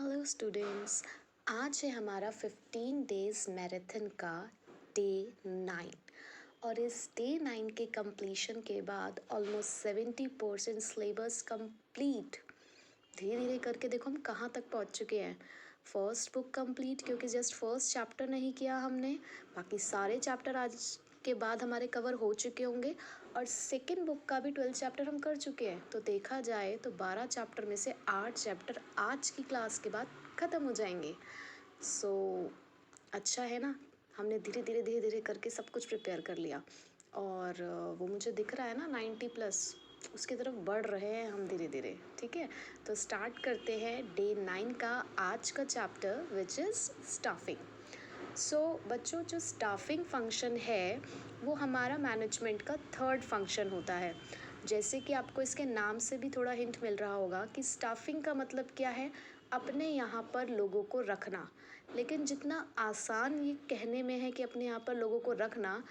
Hello students. आज है हमारा 15 डेज मैराथन का डे 9 और इस डे 9 के कंप्लीशन के बाद ऑलमोस्ट 70% सिलेबस कंप्लीट। धीरे धीरे करके देखो हम कहाँ तक पहुँच चुके हैं। फर्स्ट बुक कंप्लीट, क्योंकि जस्ट फर्स्ट चैप्टर नहीं किया हमने, बाकी सारे चैप्टर आज के बाद हमारे कवर हो चुके होंगे और सेकेंड बुक का भी 12 चैप्टर हम कर चुके हैं। तो देखा जाए तो 12 चैप्टर में से 8 चैप्टर आज की क्लास के बाद ख़त्म हो जाएंगे। सो अच्छा है ना, हमने धीरे धीरे धीरे धीरे करके सब कुछ प्रिपेयर कर लिया और वो मुझे दिख रहा है ना 90+, उसकी तरफ बढ़ रहे हैं हम धीरे धीरे। ठीक है, तो स्टार्ट करते हैं डे 9 का आज का चैप्टर विच इज़ स्टाफिंग। सो बच्चों, जो स्टाफिंग फंक्शन है वो हमारा मैनेजमेंट का थर्ड फंक्शन होता है। जैसे कि आपको इसके नाम से भी थोड़ा हिंट मिल रहा होगा कि स्टाफिंग का मतलब क्या है, अपने यहाँ पर लोगों को रखना। लेकिन जितना आसान ये कहने में है कि अपने यहाँ पर लोगों को रखना,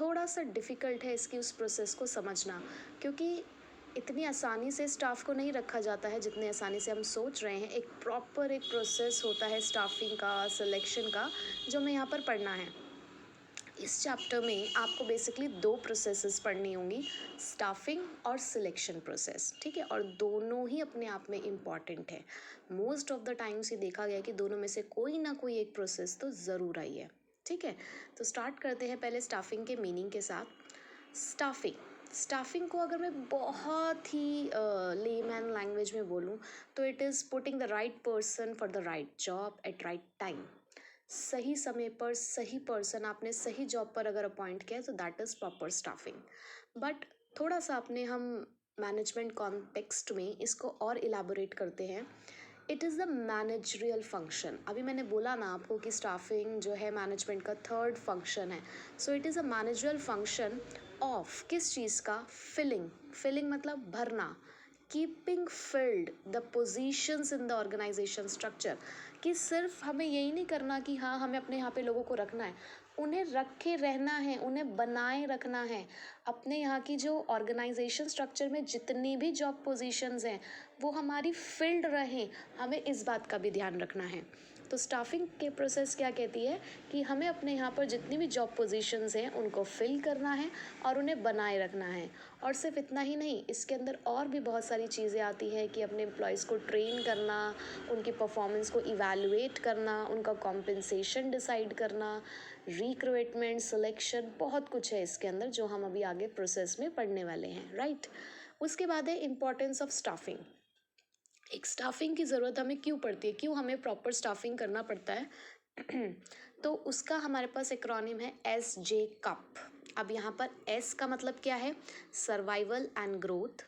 थोड़ा सा डिफ़िकल्ट है इसकी उस प्रोसेस को समझना, क्योंकि इतनी आसानी से स्टाफ को नहीं रखा जाता है जितने आसानी से हम सोच रहे हैं। एक प्रॉपर एक प्रोसेस होता है स्टाफिंग का, सिलेक्शन का, जो हमें यहाँ पर पढ़ना है। इस चैप्टर में आपको बेसिकली 2 प्रोसेसेस पढ़नी होंगी, स्टाफिंग और सिलेक्शन प्रोसेस। ठीक है, और दोनों ही अपने आप में इम्पॉर्टेंट है। मोस्ट ऑफ द टाइम्स ये देखा गया है कि दोनों में से कोई ना कोई एक प्रोसेस तो ज़रूर आई है। ठीक है, तो स्टार्ट करते हैं पहले स्टाफिंग के मीनिंग के साथ। स्टाफिंग को अगर मैं बहुत ही लेमैन लैंग्वेज में बोलूँ तो it is putting the right person for the right job eight right time. सही समय पर सही पर्सन आपने सही जॉब पर अगर अपॉइंट किया तो that is proper staffing. But थोड़ा सा अपने हम मैनेजमेंट कॉन्टेक्स्ट में इसको और इलाबोरेट करते हैं। It is the managerial function. अभी मैंने बोला ना आपको कि स्टाफिंग जो है मैनेजमेंट का थर्ड फंक्शन है। So it is a managerial function of किस चीज़ का, फिलिंग मतलब भरना, keeping filled the positions in the organisation structure. कि सिर्फ हमें यही नहीं करना कि हाँ हमें अपने यहाँ पे लोगों को रखना है, उन्हें रखे रहना है, उन्हें बनाए रखना है। अपने यहाँ की जो ऑर्गेनाइजेशन स्ट्रक्चर में जितनी भी जॉब पोजीशंस हैं वो हमारी फिल्ड रहें, हमें इस बात का भी ध्यान रखना है। तो स्टाफिंग के प्रोसेस क्या कहती है कि हमें अपने यहाँ पर जितनी भी जॉब पोजीशंस हैं उनको फिल करना है और उन्हें बनाए रखना है। और सिर्फ इतना ही नहीं, इसके अंदर और भी बहुत सारी चीज़ें आती हैं कि अपने एम्प्लॉयज़ को ट्रेन करना, उनकी परफॉर्मेंस को इवैल्यूएट करना, उनका कॉम्पेंसेशन डिसाइड करना, रिक्रूटमेंट, सिलेक्शन, बहुत कुछ है इसके अंदर जो हम अभी आगे प्रोसेस में पढ़ने वाले हैं। राइट, उसके बाद है इम्पोर्टेंस ऑफ स्टाफिंग। एक स्टाफिंग की ज़रूरत हमें क्यों पड़ती है, क्यों हमें प्रॉपर स्टाफिंग करना पड़ता है तो उसका हमारे पास एक्रोनिम है SJ कप। अब यहाँ पर S का मतलब क्या है, सर्वाइवल एंड ग्रोथ।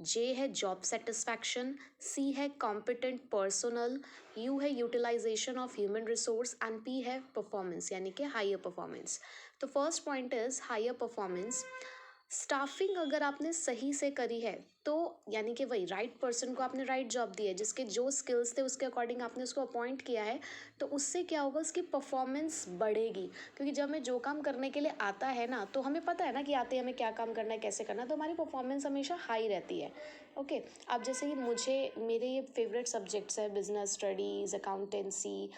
J है जॉब सेटिस्फैक्शन, C है कॉम्पिटेंट पर्सनल, U है utilisation of human resource and P है परफॉर्मेंस, यानी कि हायर परफॉर्मेंस। तो first point is higher performance. Staffing अगर आपने सही से करी है तो यानी कि वही राइट पर्सन को आपने राइट जॉब दी है, जिसके जो स्किल्स थे उसके अकॉर्डिंग आपने उसको अपॉइंट किया है, तो उससे क्या होगा, उसकी परफॉर्मेंस बढ़ेगी। क्योंकि जब हमें जो काम करने के लिए आता है ना, तो हमें पता है ना कि आते हमें क्या काम करना है, कैसे करना है, तो हमारी परफॉर्मेंस हमेशा हाई रहती है। ओके, अब जैसे कि मेरे ये फेवरेट सब्जेक्ट्स है बिजनेस स्टडीज़, अकाउंटेंसी,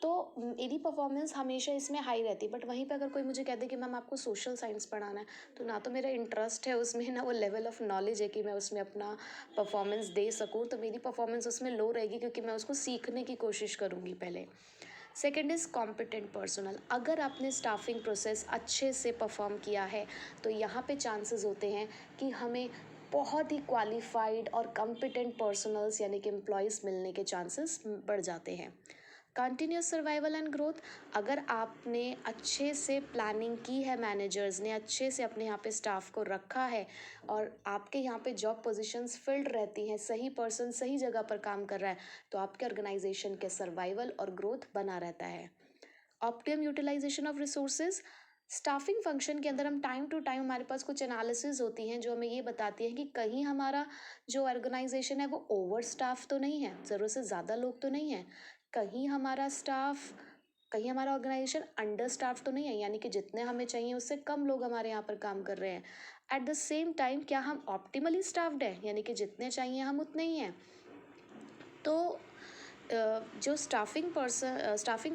तो मेरी परफॉर्मेंस हमेशा इसमें हाई रहती है। बट वहीं पे अगर कोई मुझे कह दे कि मैम आपको सोशल साइंस पढ़ाना है, तो ना तो मेरा इंटरेस्ट है उसमें, ना वो लेवल ऑफ नॉलेज है कि मैं उसमें अपना परफॉर्मेंस दे सकूँ, तो मेरी परफॉर्मेंस उसमें लो रहेगी क्योंकि मैं उसको सीखने की कोशिश करूँगी पहले। Second is competent personal. अगर आपने स्टाफिंग प्रोसेस अच्छे से परफॉर्म किया है तो यहाँ पे चांसेस होते हैं कि हमें बहुत ही क्वालिफाइड और कॉम्पिटेंट पर्सनल्स यानी कि एम्प्लॉयज़ मिलने के चांसेस बढ़ जाते हैं। Continuous survival and growth. अगर आपने अच्छे से प्लानिंग की है, मैनेजर्स ने अच्छे से अपने यहाँ पे स्टाफ को रखा है और आपके यहाँ पे जॉब पोजीशंस फिल्ड रहती हैं, सही पर्सन सही जगह पर काम कर रहा है, तो आपके ऑर्गेनाइजेशन के सर्वाइवल और ग्रोथ बना रहता है। Optimum utilisation of resources. Staffing function के अंदर हम टाइम टू टाइम हमारे पास कुछ एनालिसिस होती हैं जो हमें ये बताती हैं कि कहीं हमारा जो ऑर्गेनाइजेशन है वो ओवर स्टाफ तो नहीं है, ज़रूरत से ज़्यादा लोग तो नहीं हैं, कहीं हमारा ऑर्गेनाइजेशन अंडर स्टाफ तो नहीं है, यानी कि जितने हमें चाहिए उससे कम लोग हमारे यहाँ पर काम कर रहे हैं। एट द सेम टाइम क्या हम ऑप्टिमली स्टाफ्ड हैं, यानी कि जितने चाहिए हम उतने ही हैं। तो जो स्टाफिंग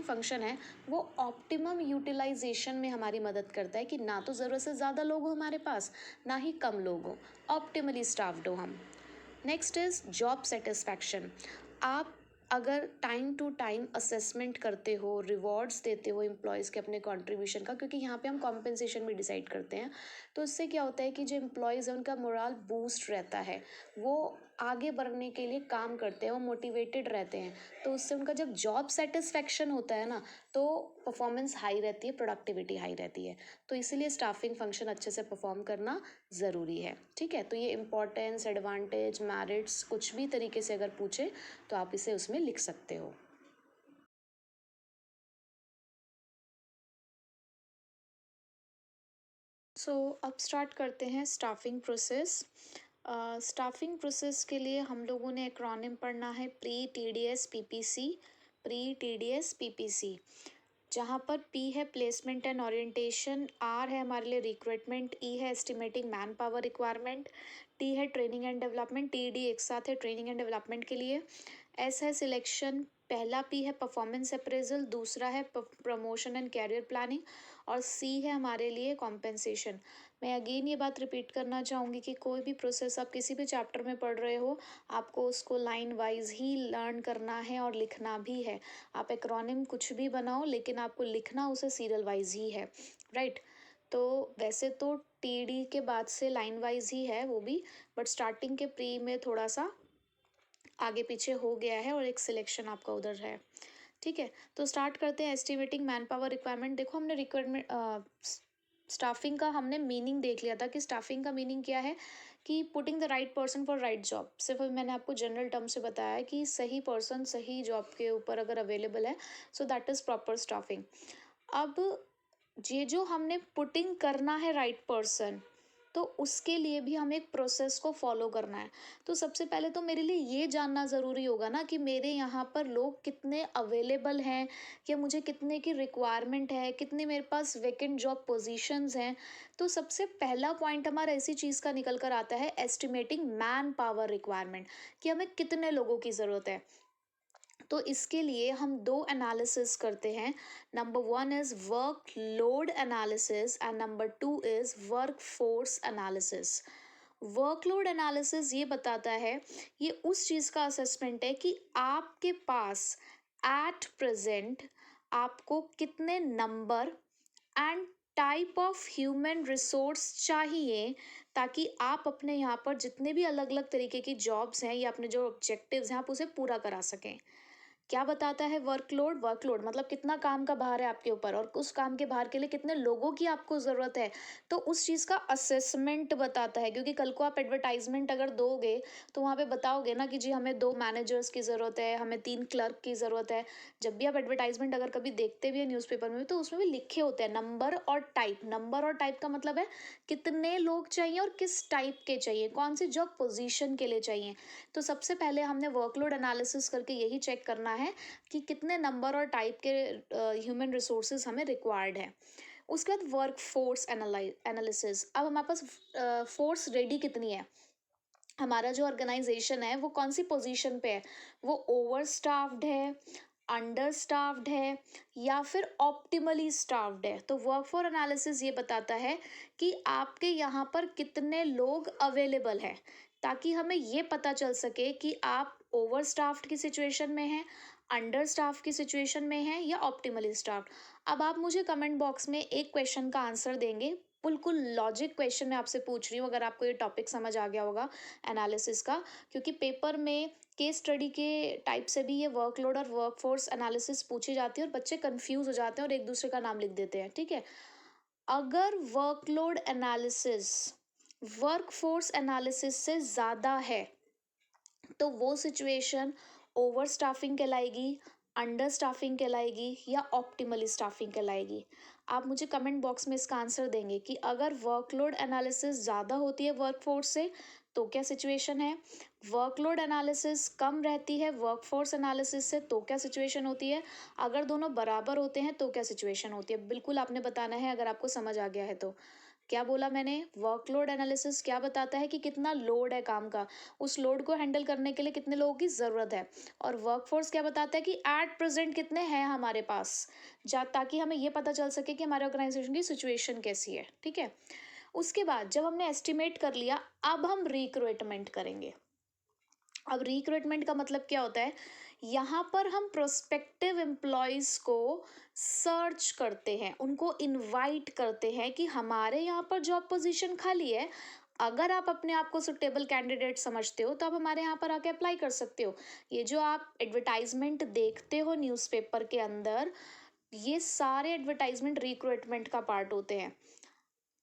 फंक्शन है वो ऑप्टिमम यूटिलाइजेशन में हमारी मदद करता है कि ना तो ज़रूरत से ज़्यादा लोग हो हमारे पास, ना ही कम लोग हो, ऑप्टिमली स्टाफ्ड हो हम। Next is job satisfaction. आप अगर टाइम टू टाइम असेसमेंट करते हो, रिवॉर्ड्स देते हो एम्प्लॉयज़ के अपने कंट्रीब्यूशन का, क्योंकि यहाँ पे हम कॉम्पेंसेशन भी डिसाइड करते हैं, तो इससे क्या होता है कि जो एम्प्लॉयज़ हैं उनका मोराल बूस्ट रहता है, वो आगे बढ़ने के लिए काम करते हैं, वो मोटिवेटेड रहते हैं। तो उससे उनका जब जॉब सेटिस्फेक्शन होता है ना, तो परफॉर्मेंस हाई रहती है, प्रोडक्टिविटी हाई रहती है। तो इसीलिए स्टाफिंग फंक्शन अच्छे से परफॉर्म करना ज़रूरी है। ठीक है, तो ये इम्पोर्टेंस, एडवांटेज, मेरिट्स कुछ भी तरीके से अगर पूछे तो आप इसे उसमें लिख सकते हो। सो अब स्टार्ट करते हैं स्टाफिंग प्रोसेस। स्टाफिंग प्रोसेस के लिए हम लोगों ने एक्रोनिम पढ़ना है pre T D S P P C. Pre T D S P P C, जहाँ पर पी है प्लेसमेंट एंड ओरिएंटेशन, आर है हमारे लिए रिक्रूटमेंट, ई है estimating manpower requirement, T है training and development, T D एक साथ है ट्रेनिंग एंड डेवलपमेंट के लिए, एस है सिलेक्शन, पहला पी है परफॉर्मेंस अप्रेजल, दूसरा है प्रमोशन एंड कैरियर प्लानिंग, और सी है हमारे लिए कॉम्पेंसेशन। मैं अगेन ये बात रिपीट करना चाहूँगी कि कोई भी प्रोसेस आप किसी भी चैप्टर में पढ़ रहे हो, आपको उसको लाइन वाइज ही लर्न करना है और लिखना भी है। आप एक्रोनिम कुछ भी बनाओ, लेकिन आपको लिखना उसे सीरियल वाइज ही है, राइट। तो वैसे तो टी डी के बाद से लाइन वाइज ही है वो भी, बट स्टार्टिंग के प्री में थोड़ा सा आगे पीछे हो गया है और एक सिलेक्शन आपका उधर है। ठीक है, तो स्टार्ट करते हैं। एस्टिमेटिंग मैन पावर रिक्वायरमेंट, देखो हमने रिक्वायरमेंट स्टाफिंग का हमने मीनिंग देख लिया था कि स्टाफिंग का मीनिंग क्या है, कि putting the right person for right job. सिर्फ मैंने आपको जनरल टर्म से बताया है कि सही पर्सन सही जॉब के ऊपर अगर अवेलेबल है, so that is proper staffing. अब ये जो हमने पुटिंग करना है राइट पर्सन, तो उसके लिए भी हमें एक प्रोसेस को फॉलो करना है। तो सबसे पहले तो मेरे लिए ये जानना ज़रूरी होगा ना कि मेरे यहाँ पर लोग कितने अवेलेबल हैं, या मुझे कितने की रिक्वायरमेंट है, कितने मेरे पास वैकेंट जॉब पोजीशंस हैं। तो सबसे पहला पॉइंट हमारा ऐसी चीज़ का निकल कर आता है, एस्टिमेटिंग मैन पावर रिक्वायरमेंट, कि हमें कितने लोगों की ज़रूरत है। तो इसके लिए हम दो एनालिसिस करते हैं। Number one is work load analysis and number two is work force analysis. Workload analysis ये बताता है, ये उस चीज़ का असेसमेंट है कि आपके पास एट प्रेजेंट आपको कितने number and type of human resource चाहिए, ताकि आप अपने यहाँ पर जितने भी अलग अलग तरीके की जॉब्स हैं या अपने जो ऑब्जेक्टिव्स हैं आप उसे पूरा करा सकें। क्या बताता है वर्कलोड? वर्कलोड मतलब कितना काम का भार है आपके ऊपर, और उस काम के भार के लिए कितने लोगों की आपको ज़रूरत है। तो उस चीज़ का असेसमेंट बताता है, क्योंकि कल को आप एडवर्टाइजमेंट अगर दोगे तो वहाँ पे बताओगे ना कि जी हमें 2 मैनेजर्स की ज़रूरत है, हमें 3 क्लर्क की ज़रूरत है। जब भी आप एडवर्टाइजमेंट अगर कभी देखते भी हैं न्यूज़पेपर में, तो उसमें भी लिखे होते हैं नंबर और टाइप। नंबर और टाइप का मतलब है कितने लोग चाहिए और किस टाइप के चाहिए, कौन सी जॉब पोजीशन के लिए चाहिए। तो सबसे पहले हमने वर्कलोड एनालिसिस करके यही चेक करना है कि कितने नंबर और टाइप के ह्यूमन रिसोर्सेज हमें रिक्वायर्ड है। उसके बाद वर्क फोर्स एनालिसिस, अब हमारे पास फोर्स रेडी कितनी है, हमारा जो ऑर्गेनाइजेशन है वो कौन सी पोजीशन पे है, वो ओवर स्टाफ्ड है, अंडर स्टाफ्ड है, या फिर ऑप्टिमली स्टाफ्ड है। तो वर्क फोर्स एनालिसिस ये बताता है कि आपके यहाँ पर कितने लोग अवेलेबल हैं, ताकि हमें ये पता चल सके कि आप ओवर स्टाफ्ड की सिचुएशन में हैं, अंडर स्टाफ की सिचुएशन में हैं, या ऑप्टिमली स्टाफ्ड। अब आप मुझे कमेंट बॉक्स में एक क्वेश्चन का आंसर देंगे, बिल्कुल लॉजिक क्वेश्चन मैं आपसे पूछ रही हूँ, अगर आपको ये टॉपिक समझ आ गया होगा एनालिसिस का, क्योंकि पेपर में केस स्टडी के टाइप से भी ये वर्कलोड और वर्कफोर्स एनालिसिस पूछी जाती है और बच्चे कंफ्यूज हो जाते हैं और एक दूसरे का नाम लिख देते हैं। ठीक है, अगर वर्कलोड एनालिसिस वर्कफोर्स एनालिसिस से ज़्यादा है, तो वो सिचुएशन ओवर स्टाफिंग कहलाएगी, अंडर स्टाफिंग कहलाएगी, या ऑप्टिमली स्टाफिंग कहलाएगी। आप मुझे कमेंट बॉक्स में इसका आंसर देंगे कि अगर वर्कलोड एनालिसिस ज़्यादा होती है वर्कफोर्स से तो क्या सिचुएशन है, वर्कलोड एनालिसिस कम रहती है वर्कफोर्स एनालिसिस से तो क्या सिचुएशन होती है, अगर दोनों बराबर होते हैं तो क्या सिचुएशन होती है। बिल्कुल आपने बताना है अगर आपको समझ आ गया है तो। क्या बोला मैंने? वर्कलोड एनालिसिस क्या बताता है कि कितना लोड है काम का, उस लोड को हैंडल करने के लिए कितने लोगों की ज़रूरत है। और वर्कफोर्स क्या बताता है कि एट प्रेजेंट कितने हैं हमारे पास, जा ताकि हमें ये पता चल सके कि हमारे ऑर्गेनाइजेशन की सिचुएशन कैसी है, ठीक है। उसके बाद जब हमने एस्टिमेट कर लिया, अब हम रिक्रूटमेंट करेंगे। अब रिक्रूटमेंट का मतलब क्या होता है? यहाँ पर हम प्रोस्पेक्टिव एम्प्लॉयज़ को सर्च करते हैं, उनको इनवाइट करते हैं कि हमारे यहाँ पर जॉब पोजीशन खाली है। अगर आप अपने आप को सुटेबल कैंडिडेट समझते हो तो आप हमारे यहाँ पर आके अप्लाई कर सकते हो। ये जो आप एडवर्टाइजमेंट देखते हो न्यूज़पेपर के अंदर, ये सारे एडवर्टाइजमेंट रिक्रूटमेंट का पार्ट होते हैं।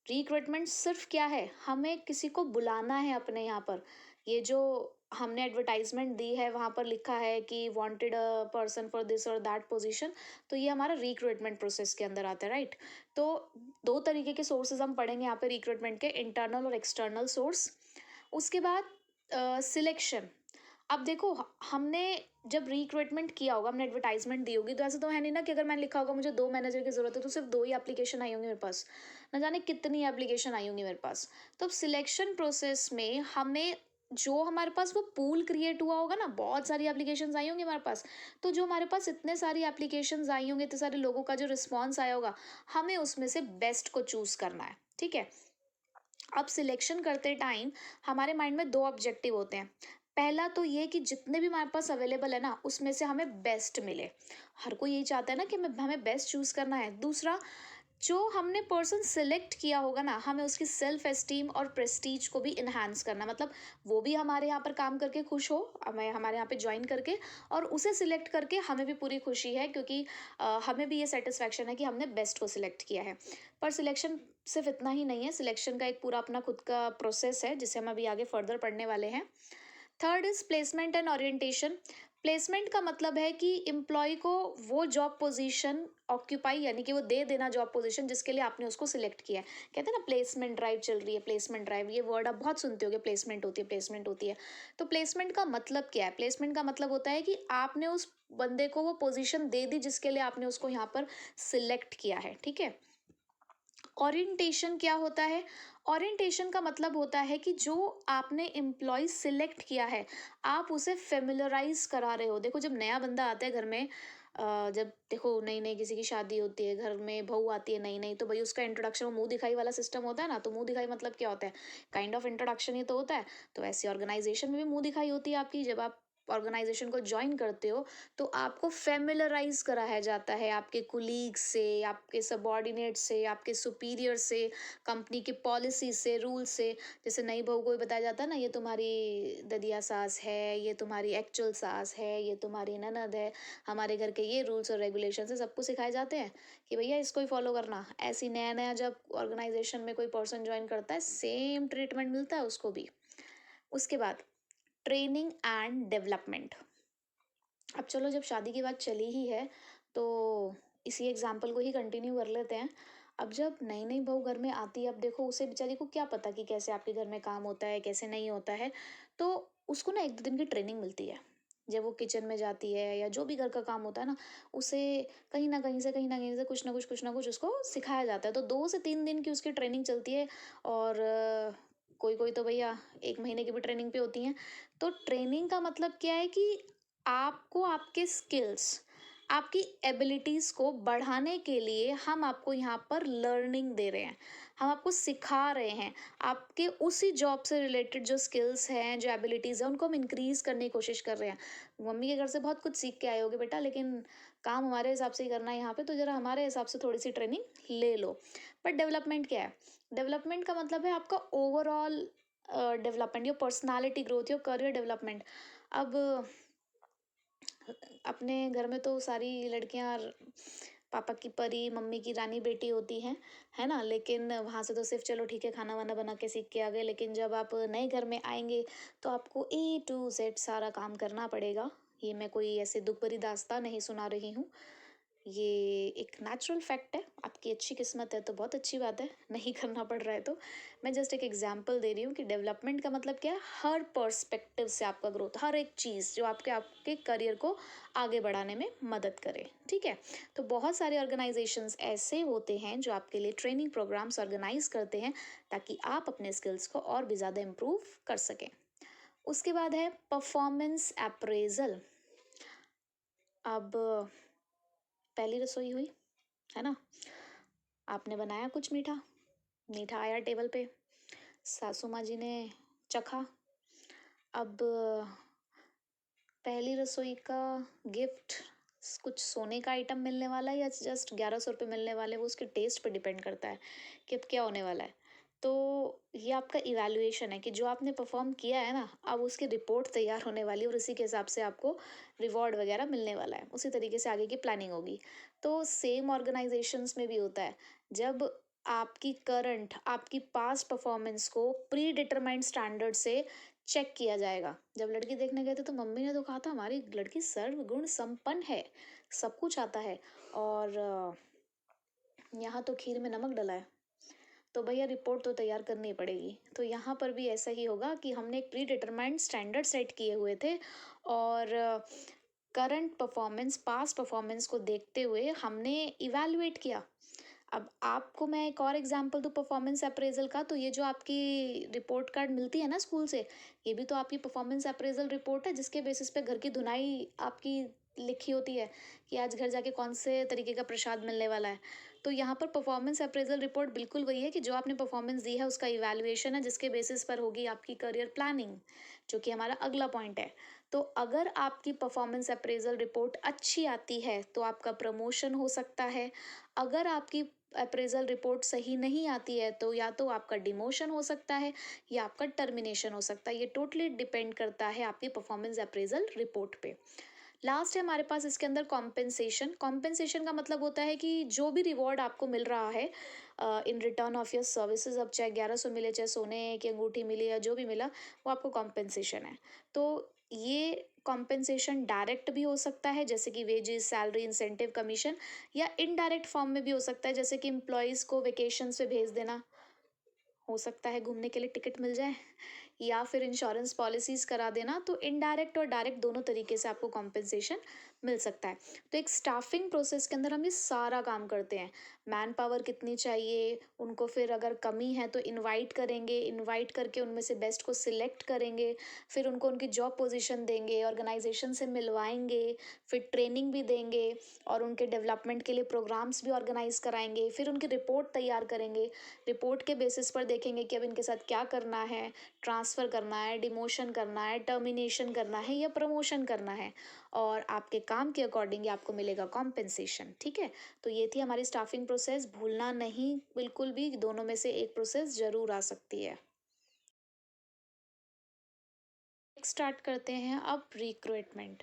रिक्रूटमेंट सिर्फ क्या है? हमें किसी को बुलाना है अपने यहाँ पर। ये जो हमने एडवर्टाइजमेंट दी है वहाँ पर लिखा है कि wanted a person for this और दैट पोजीशन, तो ये हमारा रिक्रूटमेंट प्रोसेस के अंदर आता है, राइट। तो दो तरीके के सोर्सेज हम पढ़ेंगे यहाँ पे रिक्रूटमेंट के, इंटरनल और एक्सटर्नल सोर्स। उसके बाद सिलेक्शन। अब देखो हमने जब रिक्रूटमेंट किया होगा, हमने एडवर्टाइजमेंट दी होगी, तो ऐसा तो है नहीं ना कि अगर मैंने लिखा होगा मुझे 2 मैनेजर की ज़रूरत है तो सिर्फ 2 ही एप्लीकेशन आई होंगी मेरे पास, ना जाने कितनी एप्लीकेशन आई होंगी मेरे पास। तो अब सिलेक्शन प्रोसेस में हमें जो हमारे पास वो पूल क्रिएट हुआ होगा ना, बहुत सारी एप्लीकेशंस आई होंगी हमारे पास, तो जो हमारे पास इतने सारी एप्लीकेशंस आई होंगे, इतने सारे लोगों का जो रिस्पॉन्स आया होगा, हमें उसमें से बेस्ट को चूज़ करना है, ठीक है। अब सिलेक्शन करते टाइम हमारे माइंड में 2 ऑब्जेक्टिव होते हैं। पहला तो ये कि जितने भी हमारे पास अवेलेबल है ना, उसमें से हमें बेस्ट मिले। हर कोई यही चाहता है ना कि हमें बेस्ट चूज़ करना है। दूसरा, जो हमने पर्सन सेलेक्ट किया होगा ना, हमें उसकी सेल्फ एस्टीम और प्रेस्टीज को भी इन्हांस करना, मतलब वो भी हमारे यहाँ पर काम करके खुश हो, हमें हमारे यहाँ पे ज्वाइन करके, और उसे सिलेक्ट करके हमें भी पूरी खुशी है, क्योंकि हमें भी ये सेटिस्फैक्शन है कि हमने बेस्ट को सिलेक्ट किया है। पर सिलेक्शन सिर्फ इतना ही नहीं है, सिलेक्शन का एक पूरा अपना खुद का प्रोसेस है जिसे हम अभी आगे फर्दर पढ़ने वाले हैं। Third is placement and orientation. Placement का मतलब है कि एम्प्लॉय को वो जॉब पोजीशन ऑक्यूपाई, यानी कि वो दे देना जॉब पोजीशन जिसके लिए आपने उसको सिलेक्ट किया है। कहते हैं ना प्लेसमेंट ड्राइव चल रही है, प्लेसमेंट ड्राइव, ये वर्ड आप बहुत सुनते होगे, प्लेसमेंट होती है, प्लेसमेंट होती है। तो प्लेसमेंट का मतलब क्या है? प्लेसमेंट का मतलब होता है कि आपने उस बंदे को वो पोजीशन दे दी जिसके लिए आपने उसको यहाँ पर सिलेक्ट किया है, ठीक है। ओरिएंटेशन क्या होता है? ओरिएंटेशन का मतलब होता है कि जो आपने एम्प्लॉय सिलेक्ट किया है, आप उसे फेमिलराइज करा रहे हो। देखो जब नया बंदा आता है घर में, जब देखो नई नई किसी की शादी होती है, घर में बहू आती है नई नई, तो भाई उसका इंट्रोडक्शन वो मुंह दिखाई वाला सिस्टम होता है ना। तो मुंह दिखाई मतलब क्या होता है? काइंड ऑफ इंट्रोडक्शन ही तो होता है। तो ऐसी ऑर्गेनाइजेशन में भी मुंह दिखाई होती है आपकी। जब आप ऑर्गेनाइजेशन को ज्वाइन करते हो तो आपको फेमिलराइज कराया जाता है आपके कुलीग से, आपके सबॉर्डिनेट से, आपके सुपीरियर से, कंपनी की पॉलिसी से, रूल से। जैसे नई बहू को भी बताया जाता है ना, ये तुम्हारी ददिया सास है, ये तुम्हारी एक्चुअल सास है, ये तुम्हारी ननद है, हमारे घर के ये रूल्स और रेगुलेशन है, सबको सिखाए जाते हैं कि भैया इसको ही फॉलो करना। ऐसी नया नया जब ऑर्गेनाइजेशन में कोई पर्सन ज्वाइन करता है, सेम ट्रीटमेंट मिलता है उसको भी। उसके बाद ट्रेनिंग एंड डेवलपमेंट। अब चलो जब शादी की बात चली ही है तो इसी एग्जाम्पल को ही कंटिन्यू कर लेते हैं। अब जब नई नई बहू घर में आती है, अब देखो उसे बेचारी को क्या पता कि कैसे आपके घर में काम होता है, कैसे नहीं होता है। तो उसको ना 1-2 दिन की ट्रेनिंग मिलती है। जब वो किचन में जाती है या जो भी घर का काम होता है ना, उसे कहीं ना कहीं से कुछ ना कुछ उसको सिखाया जाता है। तो 2 से 3 दिन की उसकी ट्रेनिंग चलती है। और कोई कोई तो भैया 1 महीने की भी ट्रेनिंग पे होती हैं। तो ट्रेनिंग का मतलब क्या है कि आपको आपके स्किल्स, आपकी एबिलिटीज़ को बढ़ाने के लिए हम आपको यहाँ पर लर्निंग दे रहे हैं, हम आपको सिखा रहे हैं। आपके उसी जॉब से रिलेटेड जो स्किल्स हैं, जो एबिलिटीज़ हैं, उनको हम इंक्रीज़ करने की कोशिश कर रहे हैं। मम्मी के घर से बहुत कुछ सीख के आए होगे बेटा, लेकिन काम हमारे हिसाब से ही करना है यहाँ पे, तो ज़रा हमारे हिसाब से थोड़ी सी ट्रेनिंग ले लो। बट डेवलपमेंट क्या है? डेवलपमेंट का मतलब है आपका overall development, your personality growth, your career development. अब अपने घर में तो सारी लड़कियां पापा की परी, मम्मी की रानी बेटी होती हैं, है ना। लेकिन वहाँ से तो सिर्फ चलो ठीक है खाना वाना बना के सीख के आ गए, लेकिन जब आप नए घर में आएंगे तो आपको A to Z सारा काम करना पड़ेगा। ये मैं कोई ऐसे दुख भरी दास्तां नहीं सुना रही हूँ। ये एक नेचुरल फैक्ट है, आपकी अच्छी किस्मत है तो बहुत अच्छी बात है, नहीं करना पड़ रहा है तो। मैं जस्ट एक एग्जांपल दे रही हूँ कि डेवलपमेंट का मतलब क्या है, हर पर्सपेक्टिव से आपका ग्रोथ, हर एक चीज़ जो आपके आपके करियर को आगे बढ़ाने में मदद करे, ठीक है। तो बहुत सारे ऑर्गेनाइजेशंस ऐसे होते हैं जो आपके लिए ट्रेनिंग प्रोग्राम्स ऑर्गेनाइज करते हैं ताकि आप अपने स्किल्स को और भी ज़्यादा इम्प्रूव कर सकें। उसके बाद है परफॉर्मेंस अप्रेजल। अब पहली रसोई हुई, है ना, आपने बनाया कुछ मीठा, मीठा आया टेबल पे, सासू माँ जी ने चखा। अब पहली रसोई का गिफ्ट कुछ सोने का आइटम मिलने वाला है या जस्ट 1100 रुपये मिलने वाले, वो उसके टेस्ट पे डिपेंड करता है कि अब क्या होने वाला है। तो ये आपका इवैल्यूएशन है कि जो आपने परफॉर्म किया है ना, अब उसकी रिपोर्ट तैयार होने वाली है और उसी के हिसाब से आपको रिवॉर्ड वगैरह मिलने वाला है, उसी तरीके से आगे की प्लानिंग होगी। तो सेम ऑर्गेनाइजेशंस में भी होता है, जब आपकी करंट आपकी पास्ट परफॉर्मेंस को प्री डिटरमाइंड स्टैंडर्ड से चेक किया जाएगा। जब लड़की देखने गए थे तो मम्मी ने तो कहा था हमारी लड़की सर्वगुण संपन्न है, सब कुछ आता है, और यहाँ तो खीर में नमक डला है, तो भैया रिपोर्ट तो तैयार करनी पड़ेगी। तो यहाँ पर भी ऐसा ही होगा कि हमने एक प्री डिटरमाइंड स्टैंडर्ड सेट किए हुए थे और करंट परफॉर्मेंस पास्ट परफॉर्मेंस को देखते हुए हमने इवैल्यूएट किया। अब आपको मैं एक और एग्जांपल दूँ परफॉर्मेंस अप्रेजल का, तो ये जो आपकी रिपोर्ट कार्ड मिलती है ना स्कूल से, ये भी तो आपकी परफॉर्मेंस अप्रेजल रिपोर्ट है जिसके बेसिस पे घर की धुनाई आपकी लिखी होती है कि आज घर जाके कौन से तरीके का प्रसाद मिलने वाला है। तो यहाँ पर परफॉर्मेंस अप्रेजल रिपोर्ट बिल्कुल वही है कि जो आपने परफॉर्मेंस दी है उसका इवैल्यूएशन है जिसके बेसिस पर होगी आपकी करियर प्लानिंग, जो कि हमारा अगला पॉइंट है। तो अगर आपकी परफॉर्मेंस अप्रेजल रिपोर्ट अच्छी आती है तो आपका प्रमोशन हो सकता है। अगर आपकी अप्रेजल रिपोर्ट सही नहीं आती है तो या तो आपका डिमोशन हो सकता है या आपका टर्मिनेशन हो सकता है। ये टोटली डिपेंड करता है आपकी परफॉर्मेंस अप्रेजल रिपोर्ट पे। लास्ट है हमारे पास इसके अंदर कॉम्पेंसेशन। कॉम्पेंसेशन का मतलब होता है कि जो भी रिवॉर्ड आपको मिल रहा है in return of your services, अब चाहे 1100 मिले, चाहे सोने की अंगूठी मिली या जो भी मिला, वो आपको कॉम्पेंसेशन है। तो ये कॉम्पेंसेशन डायरेक्ट भी हो सकता है जैसे कि वेजेस, सैलरी, इंसेंटिव, कमीशन, या इनडायरेक्ट फॉर्म में भी हो सकता है जैसे कि एम्प्लॉयज़ को वेकेशन पे भेज देना, हो सकता है घूमने के लिए टिकट मिल जाए, या फिर इंश्योरेंस पॉलिसीज़ करा देना। तो इनडायरेक्ट और डायरेक्ट दोनों तरीके से आपको कॉम्पेंसेशन मिल सकता है। तो एक स्टाफिंग प्रोसेस के अंदर हम ये सारा काम करते हैं। मैन पावर कितनी चाहिए, उनको फिर अगर कमी है तो इनवाइट करेंगे, इनवाइट करके उनमें से बेस्ट को सिलेक्ट करेंगे, फिर उनको उनकी जॉब पोजीशन देंगे, ऑर्गेनाइजेशन से मिलवाएंगे, फिर ट्रेनिंग भी देंगे और उनके डेवलपमेंट के लिए प्रोग्राम्स भी ऑर्गेनाइज कराएंगे, फिर उनकी रिपोर्ट तैयार करेंगे। रिपोर्ट के बेसिस पर देखेंगे कि अब इनके साथ क्या करना है, ट्रांसफ़र करना है, डिमोशन करना है, टर्मिनेशन करना है या प्रमोशन करना है, और आपके काम के अकॉर्डिंग ही आपको मिलेगा कॉम्पेंसेशन, ठीक है। तो ये थी हमारी स्टाफिंग प्रोसेस, भूलना नहीं बिल्कुल भी, दोनों में से एक प्रोसेस ज़रूर आ सकती है। स्टार्ट करते हैं अब रिक्रूटमेंट।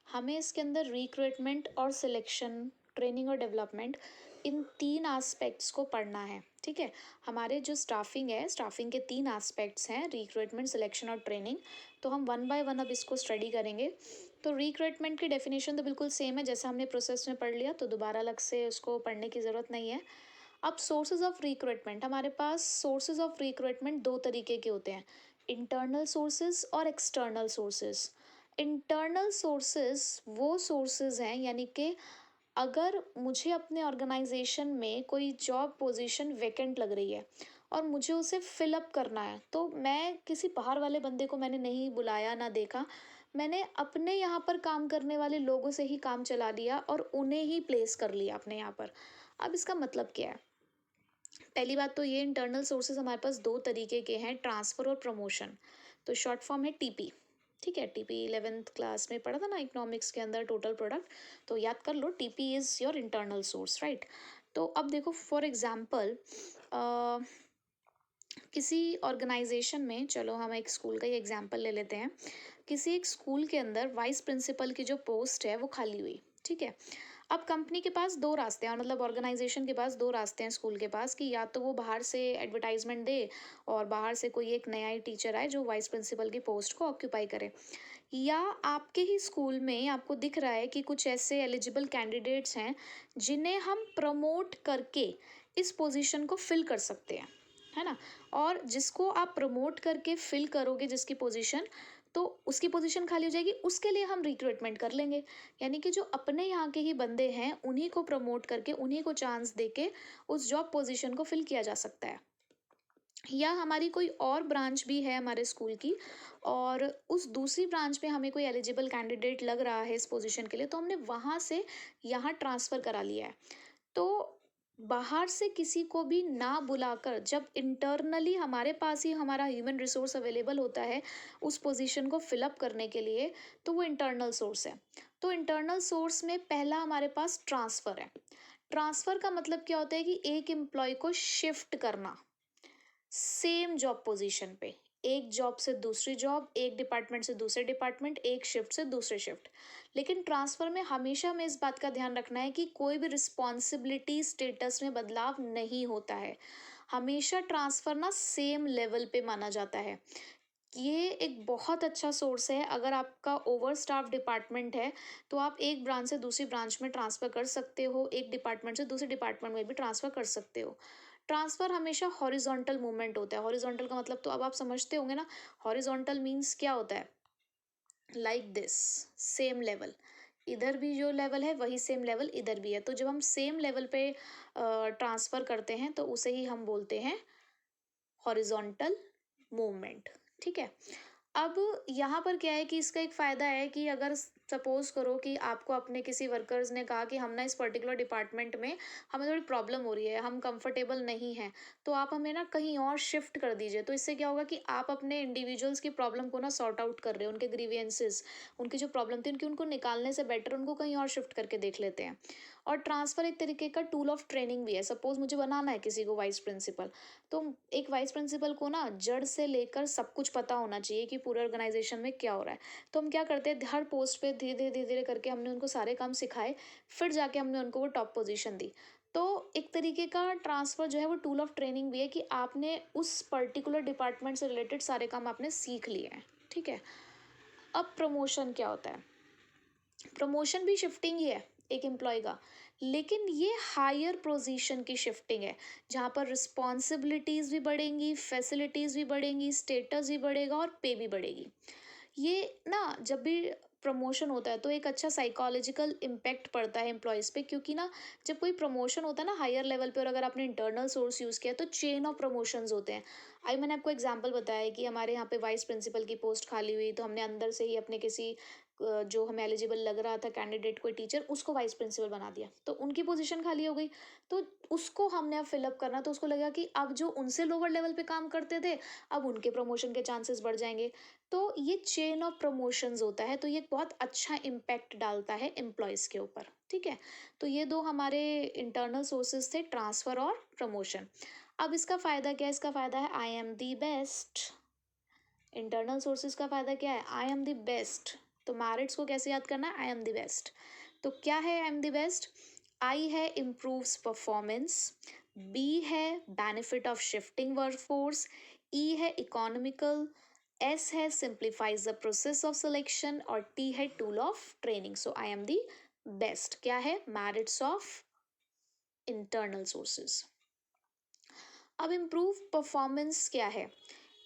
हमें इसके अंदर रिक्रूटमेंट और सिलेक्शन, ट्रेनिंग और डेवलपमेंट, इन तीन एस्पेक्ट्स को पढ़ना है, ठीक है। हमारे जो स्टाफिंग है, स्टाफिंग के तीन एस्पेक्ट्स हैं, रिक्रूटमेंट, सिलेक्शन और ट्रेनिंग। तो हम वन बाय वन अब इसको स्टडी करेंगे। तो रिक्रूटमेंट की डेफिनेशन तो बिल्कुल सेम है जैसा हमने प्रोसेस में पढ़ लिया, तो दोबारा अलग से उसको पढ़ने की ज़रूरत नहीं है। अब सोर्सेज ऑफ रिक्रूटमेंट, हमारे पास सोर्सेज ऑफ रिक्रूटमेंट दो तरीके के होते हैं, इंटरनल सोर्सेज और एक्सटर्नल सोर्सेज। इंटरनल सोर्सेज वो सोर्सेज हैं, यानी कि अगर मुझे अपने ऑर्गेनाइजेशन में कोई जॉब पोजीशन वैकेंट लग रही है और मुझे उसे फिलअप करना है, तो मैं किसी बाहर वाले बंदे को मैंने नहीं बुलाया ना देखा, मैंने अपने यहाँ पर काम करने वाले लोगों से ही काम चला लिया और उन्हें ही प्लेस कर लिया अपने यहाँ पर। अब इसका मतलब क्या है? पहली बात तो ये, इंटरनल सोर्सेज हमारे पास दो तरीके के हैं, ट्रांसफ़र और प्रमोशन। तो शॉर्ट फॉर्म है टीपी, ठीक है। टीपी 11th क्लास में पढ़ा था ना इकोनॉमिक्स के अंदर, टोटल प्रोडक्ट, तो याद कर लो, TP is your internal source, right. तो अब देखो फॉर एग्जांपल किसी ऑर्गेनाइजेशन में, चलो हम एक स्कूल का ही एग्जांपल ले लेते हैं। किसी एक स्कूल के अंदर वाइस प्रिंसिपल की जो पोस्ट है वो खाली हुई, ठीक है। अब कंपनी के पास दो रास्ते हैं, मतलब ऑर्गेनाइजेशन के पास दो रास्ते हैं स्कूल के पास, कि या तो वो बाहर से एडवर्टाइजमेंट दे और बाहर से कोई एक नया ही टीचर आए जो वाइस प्रिंसिपल की पोस्ट को ऑक्यूपाई करे, या आपके ही स्कूल में आपको दिख रहा है कि कुछ ऐसे एलिजिबल कैंडिडेट्स हैं जिन्हें हम प्रमोट करके इस पोजीशन को फिल कर सकते हैं, है ना। और जिसको आप प्रमोट करके फिल करोगे जिसकी पोजीशन, तो उसकी पोजीशन खाली हो जाएगी, उसके लिए हम रिक्रूटमेंट कर लेंगे। यानी कि जो अपने यहाँ के ही बंदे हैं उन्हीं को प्रमोट करके उन्हीं को चांस देके उस जॉब पोजीशन को फिल किया जा सकता है। या हमारी कोई और ब्रांच भी है हमारे स्कूल की, और उस दूसरी ब्रांच में हमें कोई एलिजिबल कैंडिडेट लग रहा है इस पोजीशन के लिए, तो हमने वहाँ से यहाँ ट्रांसफ़र करा लिया है। तो बाहर से किसी को भी ना बुलाकर जब इंटरनली हमारे पास ही हमारा ह्यूमन रिसोर्स अवेलेबल होता है उस पोजीशन को फिलअप करने के लिए, तो वो इंटरनल सोर्स है। तो इंटरनल सोर्स में पहला हमारे पास ट्रांसफ़र है। ट्रांसफ़र का मतलब क्या होता है कि एक एम्प्लॉय को शिफ्ट करना सेम जॉब पोजीशन पे, एक जॉब से दूसरी जॉब, एक डिपार्टमेंट से दूसरे डिपार्टमेंट, एक शिफ्ट से दूसरे शिफ्ट। लेकिन ट्रांसफ़र में हमेशा हमें इस बात का ध्यान रखना है कि कोई भी रिस्पॉन्सिबिलिटी स्टेटस में बदलाव नहीं होता है। हमेशा ट्रांसफ़र ना सेम लेवल पे माना जाता है। ये एक बहुत अच्छा सोर्स है। अगर आपका ओवर स्टाफ डिपार्टमेंट है तो आप एक ब्रांच से दूसरी ब्रांच में ट्रांसफ़र कर सकते हो, एक डिपार्टमेंट से दूसरे डिपार्टमेंट में भी ट्रांसफ़र कर सकते हो। ट्रांसफ़र हमेशा हॉरिजॉन्टल मूवमेंट होता है। हॉरिजॉन्टल का मतलब तो अब आप समझते होंगे ना। हॉरिजॉन्टल मीन्स क्या होता है, लाइक दिस, सेम लेवल। इधर भी जो लेवल है वही सेम लेवल इधर भी है, तो जब हम सेम लेवल पे ट्रांसफ़र करते हैं तो उसे ही हम बोलते हैं हॉरिजॉन्टल मूवमेंट। ठीक है। अब यहाँ पर क्या है कि इसका एक फ़ायदा है कि अगर सपोज़ करो कि आपको अपने किसी वर्कर्स ने कहा कि हम ना इस पर्टिकुलर डिपार्टमेंट में हमें थोड़ी प्रॉब्लम हो रही है, हम कंफर्टेबल नहीं हैं, तो आप हमें ना कहीं और शिफ्ट कर दीजिए। तो इससे क्या होगा कि आप अपने इंडिविजुअल्स की प्रॉब्लम को ना सॉर्ट आउट कर रहे हो, उनके ग्रीवियंसेस, उनकी जो प्रॉब्लम थी उनको निकालने से बेटर उनको कहीं और शिफ्ट करके देख लेते हैं। और ट्रांसफ़र एक तरीके का टूल ऑफ ट्रेनिंग भी है। सपोज़ मुझे बनाना है किसी को वाइस प्रिंसिपल, तो एक वाइस प्रिंसिपल को ना जड़ से लेकर सब कुछ पता होना चाहिए कि पूरे ऑर्गेनाइजेशन में क्या हो रहा है। तो हम क्या करते हैं, हर पोस्ट पे धीरे धीरे धीरे धीरे करके हमने उनको सारे काम सिखाए, फिर जाके हमने उनको वो टॉप पोजीशन दी। तो एक तरीके का ट्रांसफ़र जो है वो टूल ऑफ ट्रेनिंग भी है कि आपने उस पर्टिकुलर डिपार्टमेंट से रिलेटेड सारे काम आपने सीख लिए हैं। ठीक है। अब प्रमोशन क्या होता है, प्रमोशन भी शिफ्टिंग ही है एक एम्प्लॉय का, लेकिन ये हायर पोजीशन की शिफ्टिंग है जहाँ पर रिस्पॉन्सिबिलिटीज़ भी बढ़ेंगी, फैसिलिटीज़ भी बढ़ेंगी, स्टेटस भी बढ़ेगा और पे भी बढ़ेगी। ये ना जब भी प्रमोशन होता है तो एक अच्छा साइकोलॉजिकल इम्पैक्ट पड़ता है एम्प्लॉयज़ पे, क्योंकि ना जब कोई प्रमोशन होता है ना हायर लेवल पे, और अगर आपने इंटरनल सोर्स यूज़ किया तो चेन ऑफ प्रमोशंस होते हैं। आई मैंने आपको एग्जांपल बताया है कि हमारे यहाँ पे वाइस प्रिंसिपल की पोस्ट खाली हुई तो हमने अंदर से ही अपने किसी जो हमें एलिजिबल लग रहा था कैंडिडेट कोई टीचर, उसको वाइस प्रिंसिपल बना दिया, तो उनकी पोजीशन खाली हो गई। तो उसको हमने अब फिलअप करना, तो उसको लगा कि अब जो उनसे लोअर लेवल पे काम करते थे अब उनके प्रमोशन के चांसेस बढ़ जाएंगे। तो ये चेन ऑफ प्रमोशंस होता है, तो ये बहुत अच्छा इम्पैक्ट डालता है एम्प्लॉयज़ के ऊपर। ठीक है। तो ये दो हमारे इंटरनल सोर्सेज थे, ट्रांसफ़र और प्रमोशन। अब इसका फ़ायदा क्या है, इसका फ़ायदा है I am the best. Internal sources का फ़ायदा क्या है, आई एम द बेस्ट। तो मैरिट्स को कैसे याद करना है, आई एम द बेस्ट। तो क्या है आई एम द बेस्ट, आई है इम्प्रूव्स परफॉर्मेंस, बी है बेनिफिट ऑफ शिफ्टिंग वर्कफोर्स, ई है इकोनॉमिकल, एस है simplifies the process of selection, और टी है tool of training. So I am the best क्या है, मैरिट्स ऑफ इंटरनल सोर्सेज। अब improve performance क्या है,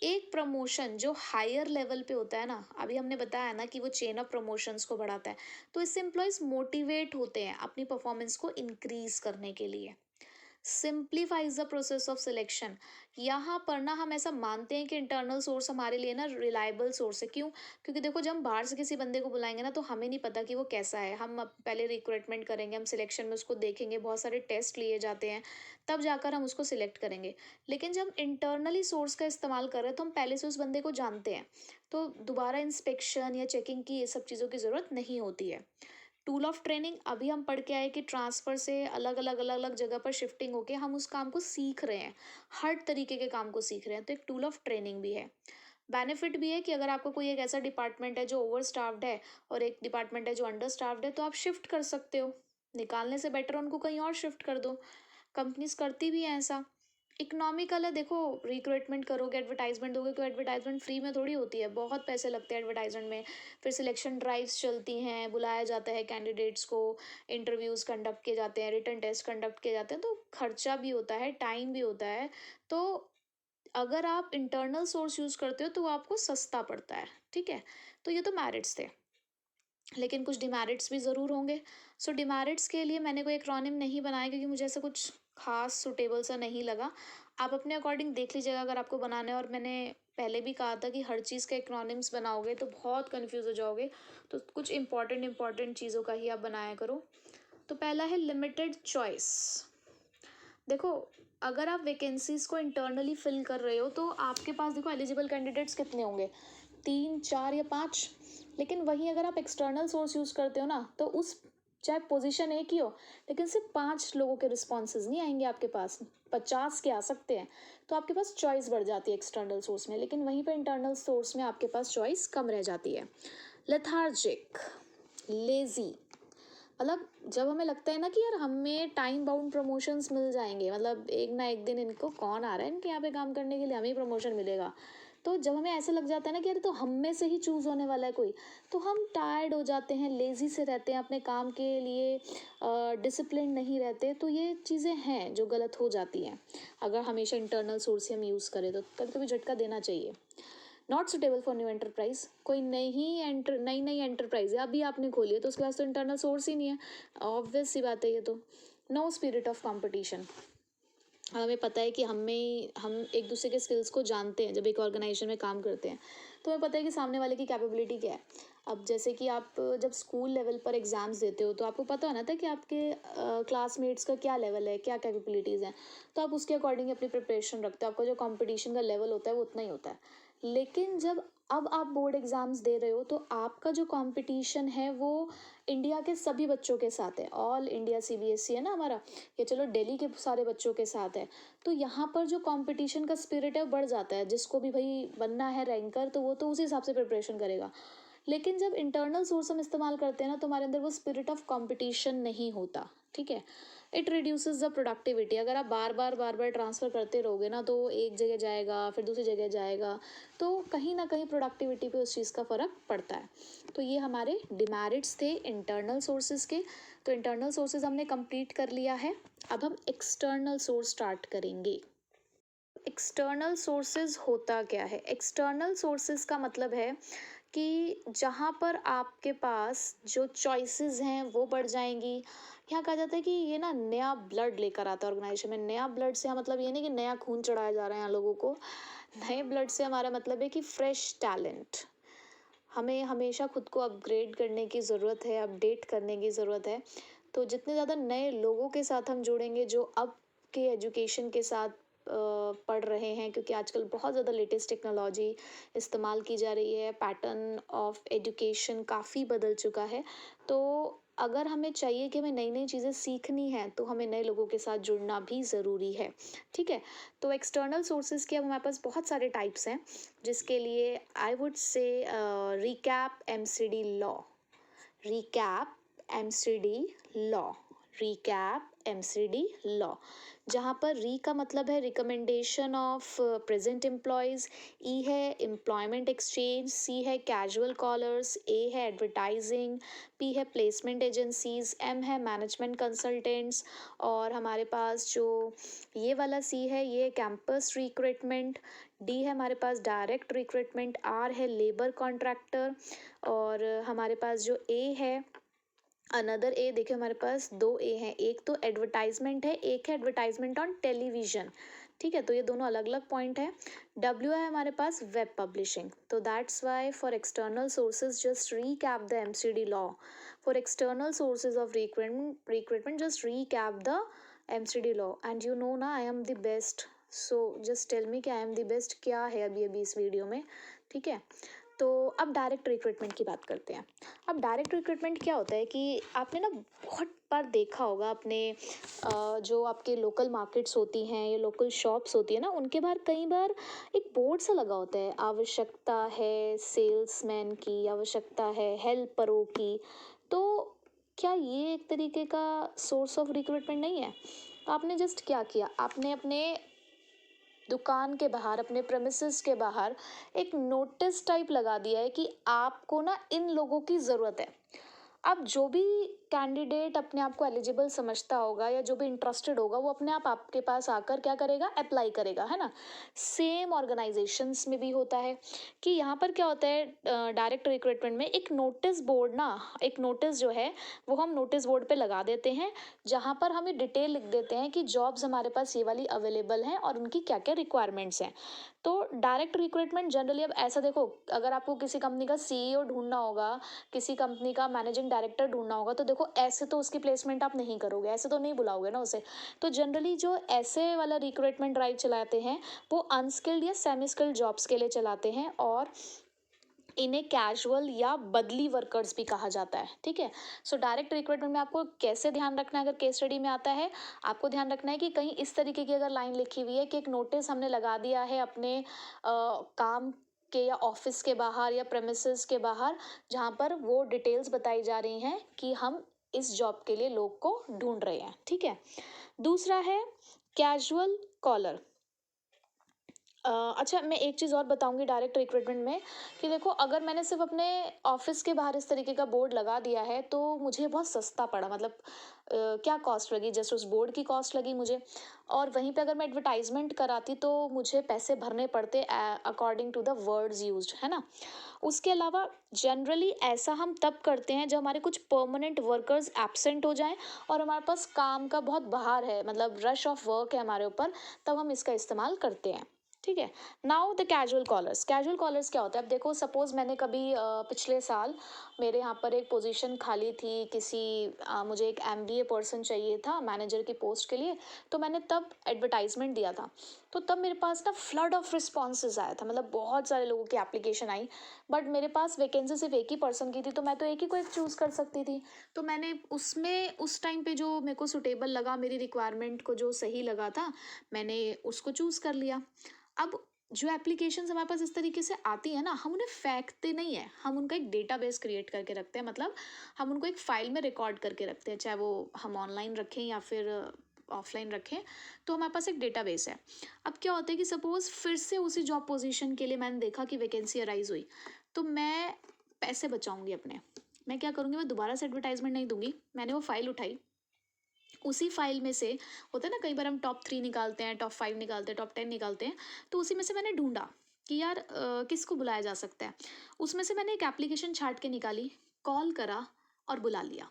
एक प्रमोशन जो हायर लेवल पे होता है ना, अभी हमने बताया ना कि वो चेन ऑफ प्रमोशंस को बढ़ाता है, तो इससे एम्प्लॉयज़ मोटिवेट होते हैं अपनी परफॉर्मेंस को इंक्रीज करने के लिए। Simplifies the process of selection, यहाँ पर ना हम ऐसा मानते हैं कि इंटरनल सोर्स हमारे लिए ना रिलायबल सोर्स है। क्यों, क्योंकि देखो जब हम बाहर से किसी बंदे को बुलाएंगे ना तो हमें नहीं पता कि वो कैसा है। हम अब पहले रिक्रूटमेंट करेंगे, हम सिलेक्शन में उसको देखेंगे, बहुत सारे टेस्ट लिए जाते हैं, तब जाकर हम उसको सिलेक्ट करेंगे। लेकिन जब इंटरनली सोर्स का इस्तेमाल कर रहे हैं तो हम पहले से उस बंदे को जानते हैं, तो दोबारा इंस्पेक्शन या चेकिंग की ये सब चीज़ों की ज़रूरत नहीं होती है। टूल ऑफ ट्रेनिंग अभी हम पढ़ के आए कि ट्रांसफ़र से अलग अलग अलग अलग जगह पर शिफ्टिंग होके हम उस काम को सीख रहे हैं, हर तरीके के काम को सीख रहे हैं, तो एक टूल ऑफ ट्रेनिंग भी है। बेनिफिट भी है कि अगर आपको कोई एक ऐसा डिपार्टमेंट है जो ओवर स्टाफ्ड है और एक डिपार्टमेंट है जो अंडर स्टाफ्ड है, तो आप शिफ्ट कर सकते हो, निकालने से बेटर उनको कहीं और शिफ्ट कर दो। कंपनीज करती भी हैं ऐसा। इकोनॉमिकल है, देखो रिक्रूटमेंट करोगे, एडवर्टाइजमेंट दोगे, तो एडवर्टाइजमेंट फ्री में थोड़ी होती है, बहुत पैसे लगते हैं एडवर्टाइजमेंट में। फिर सिलेक्शन ड्राइव्स चलती हैं, बुलाया जाता है कैंडिडेट्स को, इंटरव्यूज़ कंडक्ट किए जाते हैं, रिटन टेस्ट कंडक्ट किए जाते हैं, तो खर्चा भी होता है, टाइम भी होता है। तो अगर आप इंटरनल सोर्स यूज़ करते हो तो वो आपको सस्ता पड़ता है, ठीक है। तो ये तो मेरिट्स थे, लेकिन कुछ डिमेरिट्स भी ज़रूर होंगे। सो डिमेरिट्स के लिए मैंने कोई एक्रोनिम नहीं बनाया, क्योंकि मुझे ऐसा कुछ खास सुटेबल सा नहीं लगा। आप अपने अकॉर्डिंग देख लीजिएगा अगर आपको बनाना है। और मैंने पहले भी कहा था कि हर चीज़ का एक्रोनिम्स बनाओगे तो बहुत कंफ्यूज हो जाओगे, तो कुछ इंपॉर्टेंट चीज़ों का ही आप बनाया करो। तो पहला है लिमिटेड चॉइस। देखो, अगर आप वैकेंसीज को इंटरनली फिल कर रहे हो तो आपके पास देखो एलिजिबल कैंडिडेट्स कितने होंगे, 3 4 या 5। लेकिन वहीं अगर आप एक्सटर्नल सोर्स यूज़ करते हो ना, तो उस चाहे पोजीशन एक ही हो, लेकिन सिर्फ 5 लोगों के रिस्पॉन्सेज नहीं आएंगे आपके पास, 50 के आ सकते हैं। तो आपके पास चॉइस बढ़ जाती है एक्सटर्नल सोर्स में, लेकिन वहीं पर इंटरनल सोर्स में आपके पास चॉइस कम रह जाती है। लेथार्जिक, लेजी, मतलब जब हमें लगता है ना कि यार हमें टाइम बाउंड प्रमोशंस मिल जाएंगे, मतलब एक ना एक दिन इनको कौन आ रहा है इनके यहाँ पे काम करने के लिए, हमें प्रमोशन मिलेगा। तो जब हमें ऐसा लग जाता है ना कि यार तो हम में से ही चूज़ होने वाला है कोई, तो हम टायर्ड हो जाते हैं, लेज़ी से रहते हैं, अपने काम के लिए डिसिप्लिन नहीं रहते। तो ये चीज़ें हैं जो गलत हो जाती हैं अगर हमेशा इंटरनल सोर्स हम यूज़ करें। तो कभी कभी झटका देना चाहिए। Not suitable for new enterprise, कोई नई एंटरप्राइज है, अभी आपने खोली है, तो उसके पास तो इंटरनल सोर्स ही नहीं है, ऑब्वियस सी बात है ये तो। नो स्पिरिट ऑफ कंपटीशन, हमें पता है कि हम एक दूसरे के स्किल्स को जानते हैं, जब एक ऑर्गेनाइजेशन में काम करते हैं तो हमें पता है कि सामने वाले की कैपेबिलिटी क्या है। अब जैसे कि आप जब स्कूल लेवल पर एग्ज़ाम्स देते हो तो आपको पता होना था कि आपके क्लासमेट्स का क्या लेवल है, क्या कैपेबिलिटीज़ हैं, तो आप उसके अकॉर्डिंग अपनी प्रिपरेशन रखते हो। आपका जो कंपटीशन का लेवल होता है वो उतना ही होता है। लेकिन जब अब आप बोर्ड एग्ज़ाम्स दे रहे हो तो आपका जो कंपटीशन है वो इंडिया के सभी बच्चों के साथ है। ऑल इंडिया सीबीएसई है ना हमारा, या चलो दिल्ली के सारे बच्चों के साथ है। तो यहाँ पर जो कंपटीशन का स्पिरिट है वो बढ़ जाता है, जिसको भी भाई बनना है रैंकर तो वो तो उसी हिसाब से प्रिपरेशन करेगा। लेकिन जब इंटरनल सोर्स हम इस्तेमाल करते हैं ना, तो हमारे अंदर वो स्पिरिट ऑफ कंपटीशन नहीं होता, ठीक है। इट रिड्यूसेस द प्रोडक्टिविटी, अगर आप बार बार ट्रांसफ़र करते रहोगे ना, तो एक जगह जाएगा फिर दूसरी जगह जाएगा, तो कहीं ना कहीं प्रोडक्टिविटी पे उस चीज़ का फ़र्क पड़ता है। तो ये हमारे डिमेरिट्स थे इंटरनल सोर्सेज के। तो इंटरनल सोर्सेज हमने कंप्लीट कर लिया है। अब हम एक्सटर्नल सोर्स स्टार्ट करेंगे। एक्सटर्नल सोर्सेज होता क्या है? एक्सटर्नल सोर्सेज का मतलब है कि जहाँ पर आपके पास जो चॉइसेस हैं वो बढ़ जाएंगी। यहाँ कहा जाता है कि ये ना नया ब्लड लेकर आता है ऑर्गेनाइजेशन में। नया ब्लड से मतलब ये नहीं कि नया खून चढ़ाया जा रहा है यहाँ लोगों को। नए ब्लड से हमारा मतलब है कि फ्रेश टैलेंट। हमें हमेशा खुद को अपग्रेड करने की ज़रूरत है, अपडेट करने की ज़रूरत है। तो जितने ज़्यादा नए लोगों के साथ हम जुड़ेंगे जो अब के एजुकेशन के साथ पढ़ रहे हैं, क्योंकि आजकल बहुत ज़्यादा लेटेस्ट टेक्नोलॉजी इस्तेमाल की जा रही है, पैटर्न ऑफ एजुकेशन काफ़ी बदल चुका है। तो अगर हमें चाहिए कि हमें नई नई चीज़ें सीखनी है तो हमें नए लोगों के साथ जुड़ना भी ज़रूरी है, ठीक है। तो एक्सटर्नल सोर्सेज के अब हमारे पास बहुत सारे टाइप्स हैं, जिसके लिए I would say recap MCD law, recap MCD law, recap MCD law. जहाँ पर री का मतलब है रिकमेंडेशन ऑफ प्रेजेंट एम्प्लॉयज़, ई है एम्प्लॉयमेंट एक्सचेंज, सी है कैजुअल कॉलर्स, ए है एडवर्टाइजिंग, पी है प्लेसमेंट एजेंसीज, एम है मैनेजमेंट कंसल्टेंट्स, और हमारे पास जो ये वाला सी है ये कैंपस रिक्रूटमेंट, डी है हमारे पास डायरेक्ट रिक्रूटमेंट, आर है लेबर कॉन्ट्रैक्टर, और हमारे पास जो ए है अनदर ए, देखिए हमारे पास दो ए हैं, एक तो एडवर्टाइजमेंट है, एक है एडवर्टाइजमेंट ऑन टेलीविजन, ठीक है। तो ये दोनों अलग अलग पॉइंट है। डब्ल्यू है हमारे पास वेब पब्लिशिंग। तो that's why for external sources just recap the MCD law. For external sources of recruitment just recap the MCD law. And you know ना I'm the best, so just tell me कि I'm the best क्या है अभी अभी इस video में, ठीक है। तो अब डायरेक्ट रिक्रूटमेंट की बात करते हैं। अब डायरेक्ट रिक्रूटमेंट क्या होता है कि आपने ना बहुत बार देखा होगा अपने जो आपके लोकल मार्केट्स होती हैं या लोकल शॉप्स होती है ना, उनके बाहर कई बार एक बोर्ड सा लगा होता है, आवश्यकता है सेल्समैन की, आवश्यकता है हेल्परों की। तो क्या ये एक तरीके का सोर्स ऑफ रिक्रूटमेंट नहीं है? आपने जस्ट क्या किया, आपने अपने दुकान के बाहर, अपने प्रेमिसेस के बाहर एक नोटिस टाइप लगा दिया है कि आपको ना इन लोगों की ज़रूरत है। अब जो भी कैंडिडेट अपने आप को एलिजिबल समझता होगा या जो भी इंटरेस्टेड होगा, वो अपने आप आपके पास आकर क्या करेगा, अप्लाई करेगा, है ना। सेम ऑर्गेनाइजेशंस में भी होता है कि यहाँ पर क्या होता है, डायरेक्ट रिक्रूटमेंट में एक नोटिस बोर्ड ना, एक नोटिस जो है वो हम नोटिस बोर्ड पे लगा देते हैं, जहाँ पर हमें डिटेल लिख देते हैं कि जॉब्स हमारे पास ये वाली अवेलेबल हैं और उनकी क्या क्या रिक्वायरमेंट्स हैं। तो डायरेक्ट रिक्रूटमेंट जनरली, अब ऐसा देखो, अगर आपको किसी कंपनी का सीईओ ढूंढना होगा, किसी कंपनी का मैनेजिंग डायरेक्टर ढूंढना होगा, तो देखो ऐसे तो उसकी प्लेसमेंट आप नहीं करोगे, ऐसे तो नहीं बुलाओगे ना उसे। तो जनरली जो ऐसे वाला रिक्रूटमेंट ड्राइव चलाते हैं वो अनस्किल्ड या सेमी स्किल्ड जॉब्स के लिए चलाते हैं, और इन्हें कैजुअल या बदली वर्कर्स भी कहा जाता है, ठीक है। सो डायरेक्ट रिक्रूटमेंट में आपको कैसे ध्यान रखना है, अगर केस स्टडी में आता है, आपको ध्यान रखना है कि कहीं इस तरीके की अगर लाइन लिखी हुई है कि एक नोटिस हमने लगा दिया है अपने काम के या ऑफिस के बाहर या प्रेमिसेस के बाहर, जहाँ पर वो डिटेल्स बताई जा रही हैं कि हम इस जॉब के लिए लोग को ढूंढ रहे हैं, ठीक है। दूसरा है कैजुअल कॉलर। अच्छा, मैं एक चीज़ और बताऊंगी डायरेक्ट रिक्रूटमेंट में कि देखो, अगर मैंने सिर्फ अपने ऑफिस के बाहर इस तरीके का बोर्ड लगा दिया है तो मुझे बहुत सस्ता पड़ा, मतलब क्या कॉस्ट लगी, जस्ट उस बोर्ड की कॉस्ट लगी मुझे। और वहीं पे अगर मैं एडवर्टाइजमेंट कराती तो मुझे पैसे भरने पड़ते according to the words used, है ना। उसके अलावा जनरली ऐसा हम तब करते हैं जब हमारे कुछ परमानेंट वर्कर्स एब्सेंट हो जाएं और हमारे पास काम का बहुत बहार है, मतलब रश ऑफ वर्क है हमारे ऊपर, तब हम इसका इस्तेमाल करते हैं, ठीक है। Now the casual callers. Casual callers क्या होता है, अब देखो, सपोज मैंने कभी पिछले साल मेरे यहाँ पर एक पोजीशन खाली थी, मुझे एक एमबीए पर्सन चाहिए था मैनेजर की पोस्ट के लिए, तो मैंने तब एडवर्टाइजमेंट दिया था। तो तब मेरे पास ना फ्लड ऑफ रिस्पॉन्सेज आया था, मतलब बहुत सारे लोगों की एप्लीकेशन आई, बट मेरे पास वैकेंसी सिर्फ एक ही पर्सन की थी, तो मैं तो एक ही को एक चूज़ कर सकती थी। तो मैंने उसमें उस टाइम पे जो मेरे को सुटेबल लगा, मेरी रिक्वायरमेंट को जो सही लगा था, मैंने उसको चूज़ कर लिया। अब जो एप्लीकेशंस हमारे पास इस तरीके से आती है ना, हम उन्हें फेंकते नहीं है, हम उनका एक डेटाबेस क्रिएट करके रखते हैं, मतलब हम उनको एक फाइल में रिकॉर्ड करके रखते हैं, चाहे वो हम ऑनलाइन रखें या फिर ऑफलाइन रखें, तो हमारे पास एक डेटाबेस है। अब क्या होता है कि सपोज फिर से उसी जॉब पोजीशन के लिए मैंने देखा कि वैकेंसी अराइज हुई, तो मैं पैसे बचाऊंगी अपने। मैं क्या करूँगी, मैं दोबारा से एडवर्टाइजमेंट नहीं दूंगी, मैंने वो फाइल उठाई, उसी फाइल में से, होता है ना कई बार हम टॉप 3 निकालते हैं, टॉप 5 निकालते हैं, टॉप 10 निकालते हैं, तो उसी में से मैंने ढूंढा कि यार किसको बुलाया जा सकता है। उसमें से मैंने एक एप्लीकेशन छाट के निकाली, कॉल करा और बुला लिया।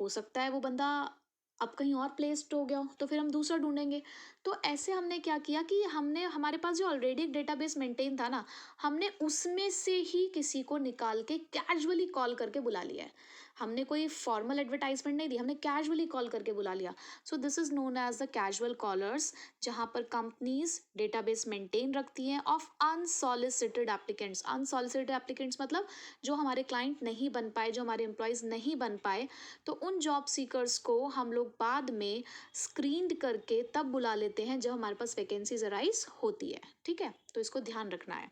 हो सकता है वो बंदा अब कहीं और प्लेस्ड हो गया हो, तो फिर हम दूसरा ढूंढेंगे। तो ऐसे हमने क्या किया कि हमने, हमारे पास जो ऑलरेडी एक डेटाबेस मेंटेन था ना, हमने उसमें से ही किसी को निकाल के कैजुअली कॉल करके बुला लिया है। हमने कोई फॉर्मल एडवर्टाइजमेंट नहीं दी, हमने कैजुअली कॉल करके बुला लिया। So this is known as the casual callers, जहाँ पर कंपनीज डेटाबेस मेंटेन रखती हैं of unsolicited applicants. Unsolicited applicants मतलब जो हमारे क्लाइंट नहीं बन पाए, जो हमारे एम्प्लॉयज़ नहीं बन पाए, तो उन जॉब सीकर्स को हम लोग बाद में स्क्रीन्ड करके तब बुला लेते हैं जब हमारे पास वैकेंसीज अराइज होती है, ठीक है। तो इसको ध्यान रखना है।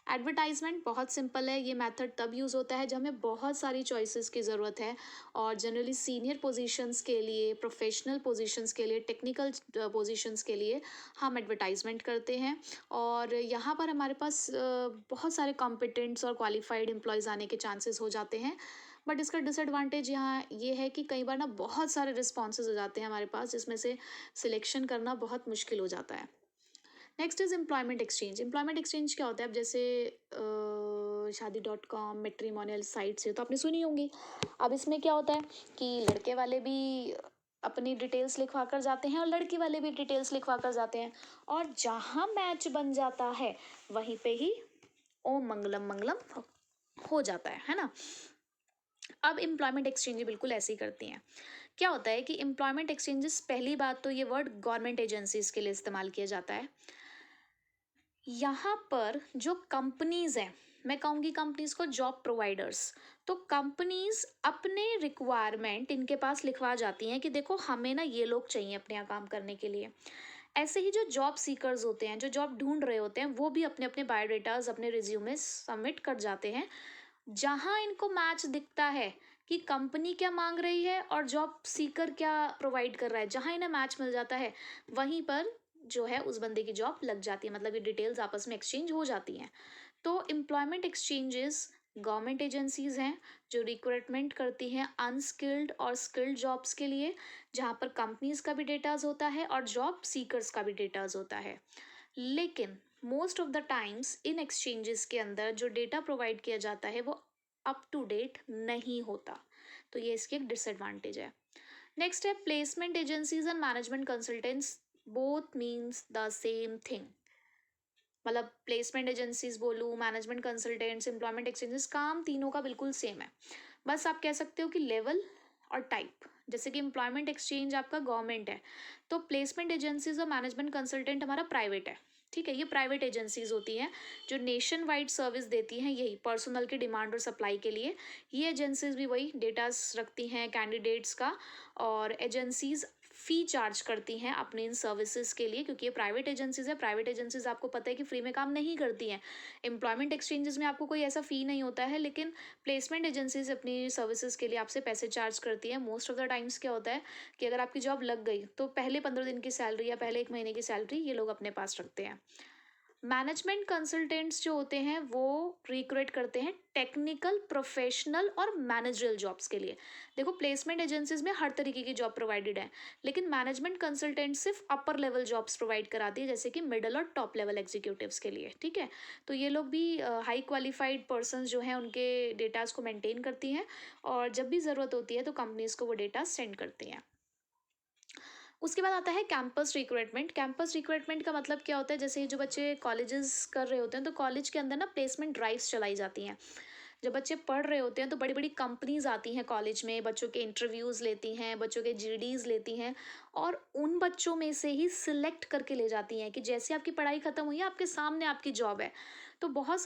एडवर्टाइजमेंट बहुत सिंपल है, ये मेथड तब यूज़ होता है जब हमें बहुत सारी चॉइसेस की ज़रूरत है, और जनरली सीनियर पोजीशंस के लिए, प्रोफेशनल पोजीशंस के लिए, टेक्निकल पोजीशंस के लिए हम एडवर्टाइजमेंट करते हैं। और यहाँ पर हमारे पास बहुत सारे कॉम्पिटेंट्स और क्वालिफाइड एम्प्लॉयज़ आने के चांसेस हो जाते हैं। बट इसका डिसएडवांटेज यहाँ ये है कि कई बार ना बहुत सारे रिस्पॉन्सेज हो जाते हैं हमारे पास, जिसमें से सिलेक्शन करना बहुत मुश्किल हो जाता है। Next is employment exchange. Employment exchange क्या होता है, अब जैसे शादी.com, मेट्रीमोनियल साइट्स है तो आपने सुनी होंगी। अब इसमें क्या होता है कि लड़के वाले भी अपनी डिटेल्स लिखवा कर जाते हैं और लड़की वाले भी डिटेल्स लिखवा कर जाते हैं, और जहाँ मैच बन जाता है वहीं पे ही ओम मंगलम मंगलम हो जाता है ना। अब एम्प्लॉयमेंट एक्सचेंज बिल्कुल ऐसे ही करती हैं। क्या होता है कि एम्प्लॉयमेंट एक्सचेंजेस, पहली बात तो ये वर्ड गवर्नमेंट एजेंसीज के लिए इस्तेमाल किया जाता है। यहाँ पर जो कंपनीज हैं, मैं कहूँगी कंपनीज को जॉब प्रोवाइडर्स, तो कंपनीज अपने रिक्वायरमेंट इनके पास लिखवा जाती हैं कि देखो हमें ना ये लोग चाहिए अपने यहाँ काम करने के लिए। ऐसे ही जो जॉब सीकर्स होते हैं, जो जॉब ढूंढ रहे होते हैं, वो भी अपने अपने बायोडेटाज, अपने रिज्यूमे सबमिट कर जाते हैं। जहाँ इनको मैच दिखता है कि कंपनी क्या मांग रही है और जॉब सीकर क्या प्रोवाइड कर रहा है। जहाँ इन्हें मैच मिल जाता है वहीं पर जो है उस बंदे की जॉब लग जाती है, मतलब ये डिटेल्स आपस में एक्सचेंज हो जाती हैं। तो एम्प्लॉयमेंट एक्सचेंजेस गवर्नमेंट एजेंसीज हैं जो रिक्रूटमेंट करती हैं अनस्किल्ड और स्किल्ड जॉब्स के लिए, जहाँ पर कंपनीज का भी डेटाज होता है और जॉब सीकर्स का भी डेटाज होता है। लेकिन most of the times in exchanges के अंदर जो डेटा प्रोवाइड किया जाता है वो अप टू डेट नहीं होता, तो ये इसकी एक डिसएडवांटेज है। नेक्स्ट है placement agencies and management consultants both means the same thing. मतलब प्लेसमेंट एजेंसीज बोलूँ, मैनेजमेंट कंसल्टेंट्स, एम्प्लॉयमेंट एक्सचेंजेस, काम तीनों का बिल्कुल सेम है। बस आप कह सकते हो कि लेवल और टाइप। जैसे कि एम्प्लॉयमेंट एक्सचेंज आपका गवर्नमेंट है, तो प्लेसमेंट एजेंसीज और मैनेजमेंट कंसल्टेंट हमारा प्राइवेट है। ठीक है, ये प्राइवेट एजेंसीज होती हैं जो नेशन वाइड सर्विस देती हैं यही पर्सनल के डिमांड और सप्लाई के लिए। ये एजेंसीज भी वही डेटास रखती हैं कैंडिडेट्स का, और एजेंसीज फ़ी चार्ज करती हैं अपने इन सर्विसेज के लिए, क्योंकि ये प्राइवेट एजेंसीज है। प्राइवेट एजेंसीज आपको पता है कि फ्री में काम नहीं करती हैं। एम्प्लॉयमेंट एक्सचेंजेस में आपको कोई ऐसा फ़ी नहीं होता है, लेकिन प्लेसमेंट एजेंसीज अपनी सर्विसेज के लिए आपसे पैसे चार्ज करती हैं। मोस्ट ऑफ द टाइम्स क्या होता है कि अगर आपकी जॉब लग गई तो पहले 15 दिन की सैलरी या पहले 1 महीने की सैलरी ये लोग अपने पास रखते हैं। मैनेजमेंट कंसल्टेंट्स जो होते हैं वो रिक्रूट करते हैं टेक्निकल, प्रोफेशनल और मैनेजरल जॉब्स के लिए। देखो प्लेसमेंट एजेंसीज में हर तरीके की जॉब प्रोवाइडेड है, लेकिन मैनेजमेंट कंसल्टेंट सिर्फ अपर लेवल जॉब्स प्रोवाइड कराती है, जैसे कि मिडल और टॉप लेवल एग्जीक्यूटिव्स के लिए। ठीक है, तो ये लोग भी हाई क्वालिफाइड पर्सन जो हैं उनके डेटाज को मेंटेन करती हैं, और जब भी ज़रूरत होती है तो कंपनीज को वो डेटा सेंड करती हैं। उसके बाद आता है कैंपस रिक्रूटमेंट। कैंपस रिक्रूटमेंट का मतलब क्या होता है, जैसे जो बच्चे कॉलेजेस कर रहे होते हैं तो कॉलेज के अंदर ना प्लेसमेंट ड्राइव्स चलाई जाती हैं। जब बच्चे पढ़ रहे होते हैं तो बड़ी बड़ी कंपनीज आती हैं कॉलेज में, बच्चों के इंटरव्यूज़ लेती हैं, बच्चों के जीडीज़ लेती हैं, और उन बच्चों में से ही सिलेक्ट करके ले जाती हैं कि जैसे आपकी पढ़ाई ख़त्म हुई है आपके सामने आपकी जॉब है। तो बहुत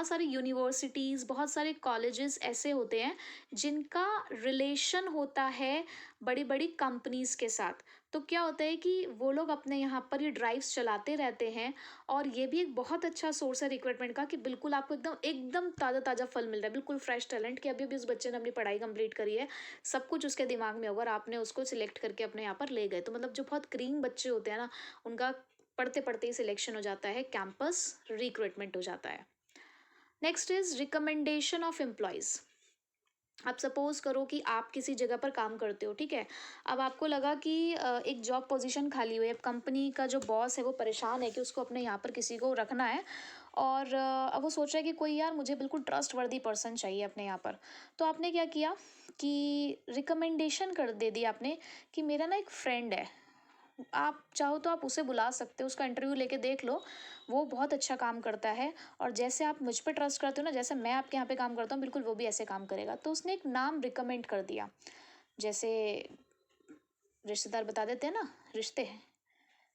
सारी यूनिवर्सिटीज़, बहुत सारे कॉलेजेस ऐसे होते हैं जिनका रिलेशन होता है बड़ी बड़ी कंपनीज़ के साथ। तो क्या होता है कि वो लोग अपने यहाँ पर ये ड्राइव्स चलाते रहते हैं, और ये भी एक बहुत अच्छा सोर्स है रिक्रूटमेंट का कि बिल्कुल आपको एकदम एकदम ताज़ा ताज़ा फल मिल रहा है, बिल्कुल फ्रेश टैलेंट कि अभी अभी उस बच्चे ने अपनी पढ़ाई कंप्लीट करी है, सब कुछ उसके दिमाग में होगा और आपने उसको सिलेक्ट करके अपने यहाँ पर ले गए। तो मतलब जो बहुत क्रीम बच्चे होते हैं ना, उनका पढ़ते पढ़ते ही सिलेक्शन हो जाता है, कैंपस रिक्रूटमेंट हो जाता है। Next is recommendation of employees. आप सपोज करो कि आप किसी जगह पर काम करते हो, ठीक है। अब आपको लगा कि एक जॉब पोजीशन खाली हुई है, अब कंपनी का जो बॉस है वो परेशान है कि उसको अपने यहाँ पर किसी को रखना है, और अब वो सोच रहा है कि कोई यार मुझे बिल्कुल ट्रस्ट वर्दी पर्सन चाहिए अपने यहाँ पर। तो आपने क्या किया कि रिकमेंडेशन कर दे दी आपने कि मेरा ना एक फ्रेंड है, आप चाहो तो आप उसे बुला सकते हो, उसका इंटरव्यू लेके देख लो, वो बहुत अच्छा काम करता है, और जैसे आप मुझ पे ट्रस्ट करते हो ना, जैसे मैं आपके यहाँ पे काम करता हूँ बिल्कुल वो भी ऐसे काम करेगा। तो उसने एक नाम रिकमेंड कर दिया, जैसे रिश्तेदार बता देते हैं ना, रिश्ते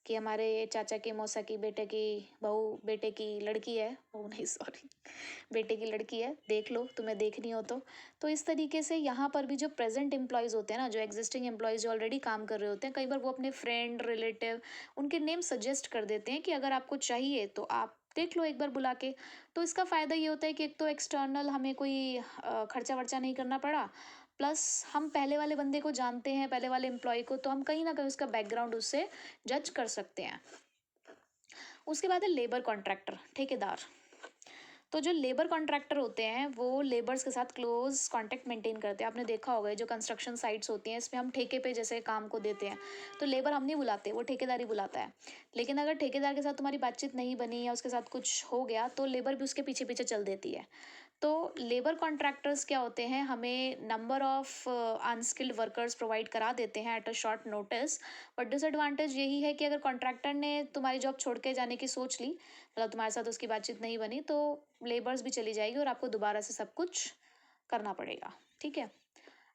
कि हमारे चाचा के मौसा की बेटे की बहू, बेटे की लड़की है, बहू नहीं सॉरी, बेटे की लड़की है, देख लो तुम्हें देखनी हो तो इस तरीके से यहाँ पर भी जो प्रेजेंट एम्प्लॉयज़ होते हैं ना, जो एग्जिस्टिंग एम्प्लॉयज़ जो ऑलरेडी काम कर रहे होते हैं, कई बार वो अपने फ्रेंड रिलेटिव उनके नेम सजेस्ट कर देते हैं कि अगर आपको चाहिए तो आप देख लो एक बार बुला के। तो इसका फ़ायदा ये होता है कि एक तो एक्सटर्नल हमें कोई खर्चा वर्चा नहीं करना पड़ा, प्लस हम पहले वाले बंदे को जानते हैं, पहले वाले एम्प्लॉय को, तो हम कहीं ना कहीं उसका बैकग्राउंड उससे जज कर सकते हैं। उसके बाद है लेबर कॉन्ट्रैक्टर, ठेकेदार। तो जो लेबर कॉन्ट्रैक्टर होते हैं वो लेबर्स के साथ क्लोज कांटेक्ट मेंटेन करते हैं। आपने देखा होगा ये जो कंस्ट्रक्शन साइट्स होती हैं इसमें हम ठेके पे जैसे काम को देते हैं, तो लेबर हम नहीं बुलाते, वो ठेकेदार ही बुलाता है। लेकिन अगर ठेकेदार के साथ तुम्हारी बातचीत नहीं बनी या उसके साथ कुछ हो गया तो लेबर भी उसके पीछे पीछे चल देती है। तो लेबर कॉन्ट्रैक्टर्स क्या होते हैं, हमें number of unskilled workers provide करा देते हैं at a short notice. But disadvantage यही है कि अगर कॉन्ट्रैक्टर ने तुम्हारी जॉब छोड़ के जाने की सोच ली, मतलब तुम्हारे साथ उसकी बातचीत नहीं बनी, तो लेबर्स भी चली जाएगी और आपको दोबारा से सब कुछ करना पड़ेगा। ठीक है।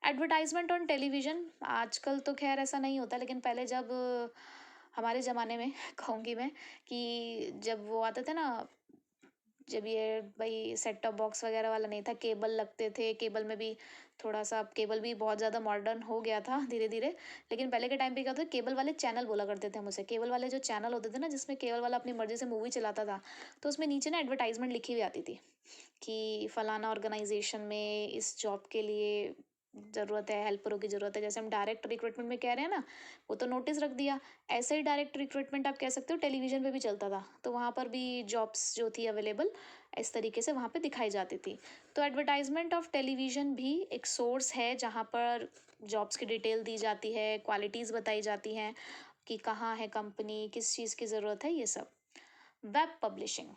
एडवर्टाइजमेंट ऑन टेलीविज़न, आजकल तो खैर ऐसा नहीं होता, लेकिन पहले जब हमारे ज़माने में कहूँगी मैं कि जब वो आते थे ना, जब ये भाई सेट टॉप बॉक्स वगैरह वाला नहीं था, केबल लगते थे, केबल में भी थोड़ा सा, अब केबल भी बहुत ज़्यादा मॉडर्न हो गया था धीरे धीरे। लेकिन पहले के टाइम पे क्या होता था, केबल वाले चैनल बोला करते थे हम उसे, केबल वाले जो चैनल होते थे ना जिसमें केबल वाला अपनी मर्जी से मूवी चलाता था, तो उसमें नीचे ना एडवर्टाइजमेंट लिखी हुई आती थी कि फलाना ऑर्गेनाइजेशन में इस जॉब के लिए ज़रूरत है, हेल्परों की ज़रूरत है, जैसे हम डायरेक्ट रिक्रूटमेंट में कह रहे हैं ना, वो तो नोटिस रख दिया। ऐसे ही डायरेक्ट रिक्रूटमेंट आप कह सकते हो टेलीविज़न पे भी चलता था, तो वहाँ पर भी जॉब्स जो थी अवेलेबल इस तरीके से वहाँ पे दिखाई जाती थी। तो एडवर्टाइजमेंट ऑफ टेलीविज़न भी एक सोर्स है जहाँ पर जॉब्स की डिटेल दी जाती है, क्वालिटीज़ बताई जाती हैं कि कहाँ है कंपनी, किस चीज़ की ज़रूरत है, ये सब। वेब पब्लिशिंग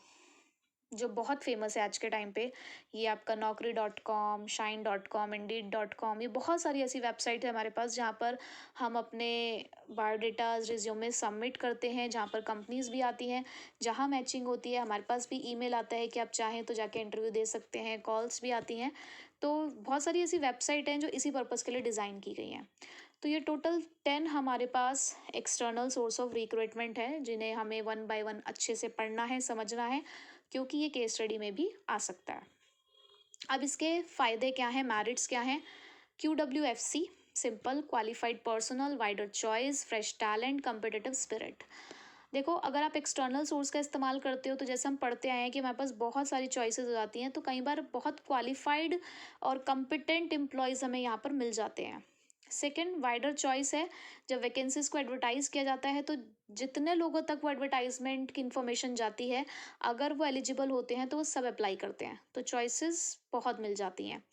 जो बहुत फेमस है आज के टाइम पे, ये आपका naukri.com, shine.com, indeed.com, ये बहुत सारी ऐसी वेबसाइट है हमारे पास जहाँ पर हम अपने बायोडेटाज रिज्यूमे सबमिट करते हैं, जहाँ पर कंपनीज भी आती हैं, जहाँ मैचिंग होती है। हमारे पास भी ईमेल आता है कि आप चाहें तो जाके इंटरव्यू दे सकते हैं, कॉल्स भी आती हैं। तो बहुत सारी ऐसी वेबसाइट हैं जो इसी पर्पज़ के लिए डिज़ाइन की गई हैं। तो ये टोटल 10 हमारे पास एक्सटर्नल सोर्स ऑफ रिक्रूटमेंट है जिन्हें हमें वन बाय वन अच्छे से पढ़ना है, समझना है, क्योंकि ये केस स्टडी में भी आ सकता है। अब इसके फ़ायदे क्या हैं, मेरिट्स क्या हैं? QWFC simple, qualified personal, wider choice, fresh talent, competitive spirit. देखो, अगर आप एक्सटर्नल सोर्स का इस्तेमाल करते हो तो जैसे हम पढ़ते आए हैं कि हमारे पास बहुत सारी चॉइसेस हो जाती हैं, तो कई बार बहुत क्वालिफाइड और कम्पिटेंट एम्प्लॉयज़ हमें यहाँ पर मिल जाते हैं। सेकंड, वाइडर चॉइस है। जब वैकेंसीज को एडवर्टाइज किया जाता है तो जितने लोगों तक वो एडवर्टाइजमेंट की इन्फॉर्मेशन जाती है, अगर वो एलिजिबल होते हैं तो वो सब अप्लाई करते हैं, तो चॉइसेस बहुत मिल जाती हैं।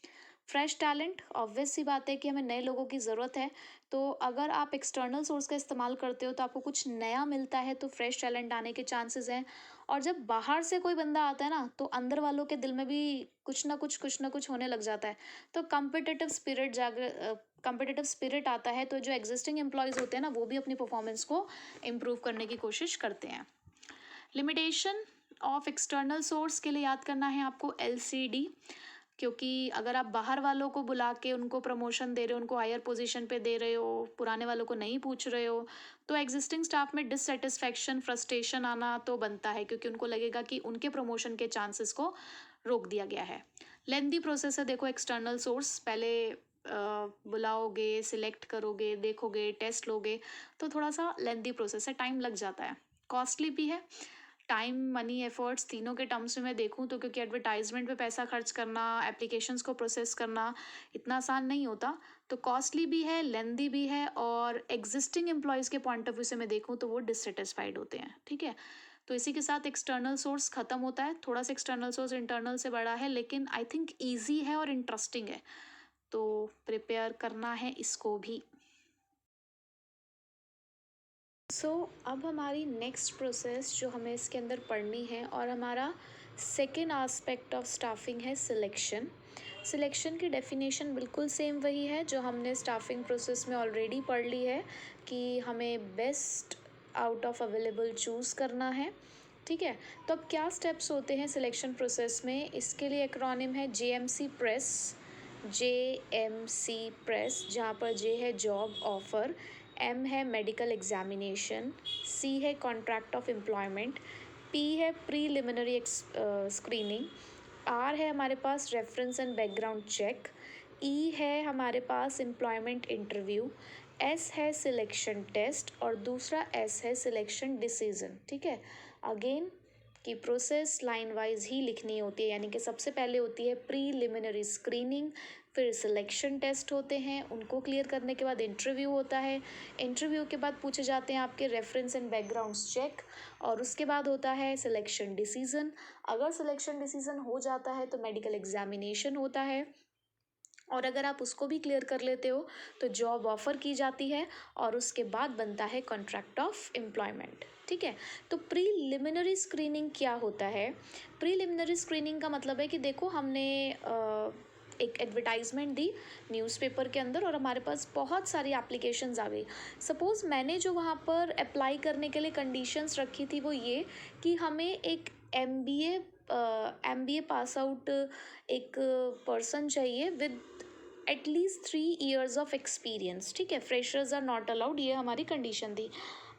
फ्रेश टैलेंट, ऑब्वियस सी बात है कि हमें नए लोगों की ज़रूरत है, तो अगर आप एक्सटर्नल सोर्स का इस्तेमाल करते हो तो आपको कुछ नया मिलता है, तो फ्रेश टैलेंट आने के चांसेस हैं। और जब बाहर से कोई बंदा आता है ना, तो अंदर वालों के दिल में भी कुछ ना कुछ होने लग जाता है। तो कम्पिटिटिव स्पिरिट आता है, तो जो एग्जिस्टिंग एम्प्लॉयज़ होते हैं ना, वो भी अपनी परफॉर्मेंस को इम्प्रूव करने की कोशिश करते हैं। लिमिटेशन ऑफ एक्सटर्नल सोर्स के लिए याद करना है आपको LCD, क्योंकि अगर आप बाहर वालों को बुला के उनको प्रमोशन दे रहे हो, उनको हायर पोजीशन पे दे रहे हो, पुराने वालों को नहीं पूछ रहे हो, तो एग्जिस्टिंग स्टाफ में डिससेटिस्फैक्शन, फ्रस्ट्रेशन आना तो बनता है, क्योंकि उनको लगेगा कि उनके प्रमोशन के चांसेस को रोक दिया गया है। लेंदी प्रोसेस है, देखो एक्सटर्नल सोर्स पहले बुलाओगे, सिलेक्ट करोगे, देखोगे, टेस्ट लोगे, तो थोड़ा सा लेंदी प्रोसेस है, टाइम लग जाता है, कॉस्टली भी है। टाइम, मनी, एफर्ट्स तीनों के टर्म्स में मैं देखूँ तो, क्योंकि एडवर्टाइजमेंट पे पैसा खर्च करना, एप्लीकेशंस को प्रोसेस करना इतना आसान नहीं होता, तो कॉस्टली भी है, लेंदी भी है, और एग्जिस्टिंग एम्प्लॉयज़ के पॉइंट ऑफ व्यू से मैं देखूँ तो वो डिससेटिस्फाइड होते हैं। ठीक है, तो इसी के साथ एक्सटर्नल सोर्स ख़त्म होता है। थोड़ा सा एक्सटर्नल सोर्स इंटरनल से बड़ा है, लेकिन आई थिंक ईजी है और इंटरेस्टिंग है, तो प्रिपेयर करना है इसको भी। अब हमारी नेक्स्ट प्रोसेस जो हमें इसके अंदर पढ़नी है, और हमारा सेकेंड आस्पेक्ट ऑफ स्टाफिंग है सिलेक्शन। सिलेक्शन की डेफिनेशन बिल्कुल सेम वही है जो हमने स्टाफिंग प्रोसेस में ऑलरेडी पढ़ ली है, कि हमें best out of available choose करना है। ठीक है, तो अब क्या स्टेप्स होते हैं सिलेक्शन प्रोसेस में? इसके लिए एक्रोनिम है JMC प्रेस। JMC प्रेस, जहाँ पर J है जॉब ऑफर, M है मेडिकल एग्जामिनेशन, C है कॉन्ट्रैक्ट ऑफ एम्प्लॉयमेंट, P है प्रीलिमिनरी स्क्रीनिंग, R है हमारे पास reference and background check, E है हमारे पास एम्प्लॉयमेंट इंटरव्यू, S है सिलेक्शन टेस्ट, और दूसरा S है सिलेक्शन डिसीजन। ठीक है, अगेन की प्रोसेस लाइन वाइज ही लिखनी होती है, यानी कि सबसे पहले होती है प्रीलिमिनरी स्क्रीनिंग, फिर सिलेक्शन टेस्ट होते हैं, उनको क्लियर करने के बाद इंटरव्यू होता है, इंटरव्यू के बाद पूछे जाते हैं आपके रेफरेंस एंड बैकग्राउंड्स चेक, और उसके बाद होता है सिलेक्शन डिसीजन। अगर सिलेक्शन डिसीजन हो जाता है तो मेडिकल एग्जामिनेशन होता है, और अगर आप उसको भी क्लियर कर लेते हो तो जॉब ऑफर की जाती है, और उसके बाद बनता है कॉन्ट्रैक्ट ऑफ एम्प्लॉयमेंट। ठीक है, तो प्रीलिमिनरी स्क्रीनिंग क्या होता है? प्रीलिमिनरी स्क्रीनिंग का मतलब है कि देखो, हमने एक एडवर्टाइजमेंट दी न्यूज़पेपर के अंदर, और हमारे पास बहुत सारी एप्लीकेशंस आ गई। सपोज़ मैंने जो वहाँ पर अप्लाई करने के लिए कंडीशंस रखी थी वो ये, कि हमें एक MBA पास आउट एक पर्सन चाहिए with at least 3 years of experience. ठीक है, फ्रेशर्स आर नॉट अलाउड, ये हमारी कंडीशन थी।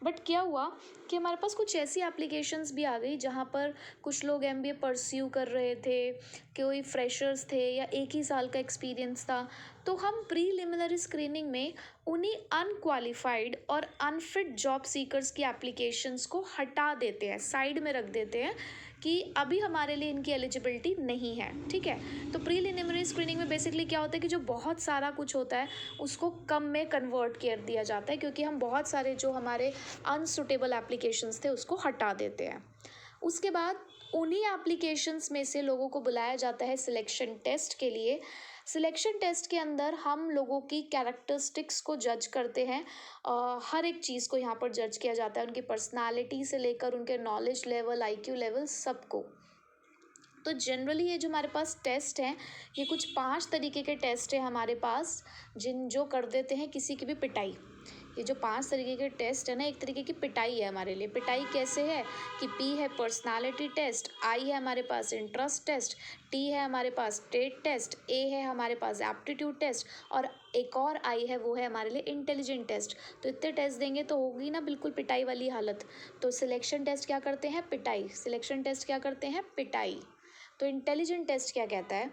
बट क्या हुआ कि हमारे पास कुछ ऐसी एप्लीकेशंस भी आ गई जहाँ पर कुछ लोग MBA परस्यू कर रहे थे, कोई फ्रेशर्स थे, या 1 ही साल का एक्सपीरियंस था, तो हम प्रीलिमिनरी स्क्रीनिंग में उन्हीं अनक्वालिफाइड और अनफिट जॉब सीकर्स की एप्लीकेशंस को हटा देते हैं, साइड में रख देते हैं, कि अभी हमारे लिए इनकी एलिजिबिलिटी नहीं है, ठीक है। तो प्रीलिमिनरी स्क्रीनिंग में बेसिकली क्या होता है कि जो बहुत सारा कुछ होता है उसको कम में कन्वर्ट कर दिया जाता है, क्योंकि हम बहुत सारे जो हमारे अनसुटेबल एप्लीकेशंस थे उसको हटा देते हैं। उसके बाद उन्हीं एप्लीकेशंस में से लोगों को बुलाया जाता है सिलेक्शन टेस्ट के लिए। सिलेक्शन टेस्ट के अंदर हम लोगों की कैरेक्टरिस्टिक्स को जज करते हैं। हर एक चीज़ को यहाँ पर जज किया जाता है, उनकी पर्सनालिटी से लेकर उनके नॉलेज लेवल, आईक्यू लेवल, सबको। तो जनरली ये जो हमारे पास टेस्ट हैं, ये कुछ 5 तरीके के टेस्ट हैं हमारे पास, जो कर देते हैं किसी की भी पिटाई। ये जो 5 तरीके के टेस्ट है ना, एक तरीके की पिटाई है हमारे लिए। पिटाई कैसे है कि पी है पर्सनालिटी टेस्ट, आई है हमारे पास इंटरेस्ट टेस्ट, टी है हमारे पास ट्रेड टेस्ट, ए है हमारे पास एप्टीट्यूड टेस्ट, और एक और आई है वो है हमारे लिए इंटेलिजेंट टेस्ट। तो इतने टेस्ट देंगे तो होगी ना बिल्कुल पिटाई वाली हालत। तो सिलेक्शन टेस्ट क्या करते हैं? पिटाई। सिलेक्शन टेस्ट क्या करते हैं? पिटाई। तो इंटेलिजेंट टेस्ट क्या कहता है?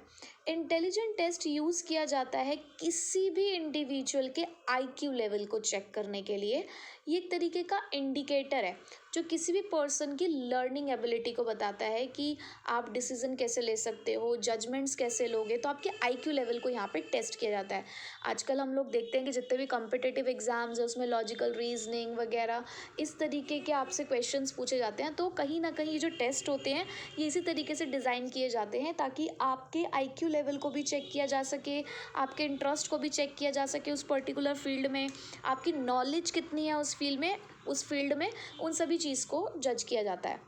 इंटेलिजेंट टेस्ट यूज़ किया जाता है किसी भी इंडिविजुअल के आईक्यू लेवल को चेक करने के लिए। ये एक तरीके का इंडिकेटर है जो किसी भी पर्सन की लर्निंग एबिलिटी को बताता है कि आप डिसीजन कैसे ले सकते हो, जजमेंट्स कैसे लोगे। तो आपके आईक्यू लेवल को यहाँ पे टेस्ट किया जाता है। आजकल हम लोग देखते हैं कि जितने भी कॉम्पिटिटिव एग्जाम्स है उसमें लॉजिकल रीजनिंग वगैरह इस तरीके के आपसे क्वेश्चंस पूछे जाते हैं। तो कहीं ना कहीं ये जो टेस्ट होते हैं ये इसी तरीके से डिज़ाइन किए जाते हैं ताकि आपके आईक्यू लेवल को भी चेक किया जा सके, आपके इंटरेस्ट को भी चेक किया जा सके उस पर्टिकुलर फील्ड में, आपकी नॉलेज कितनी है उस फील्ड में, उन सभी चीज़ को जज किया जाता है।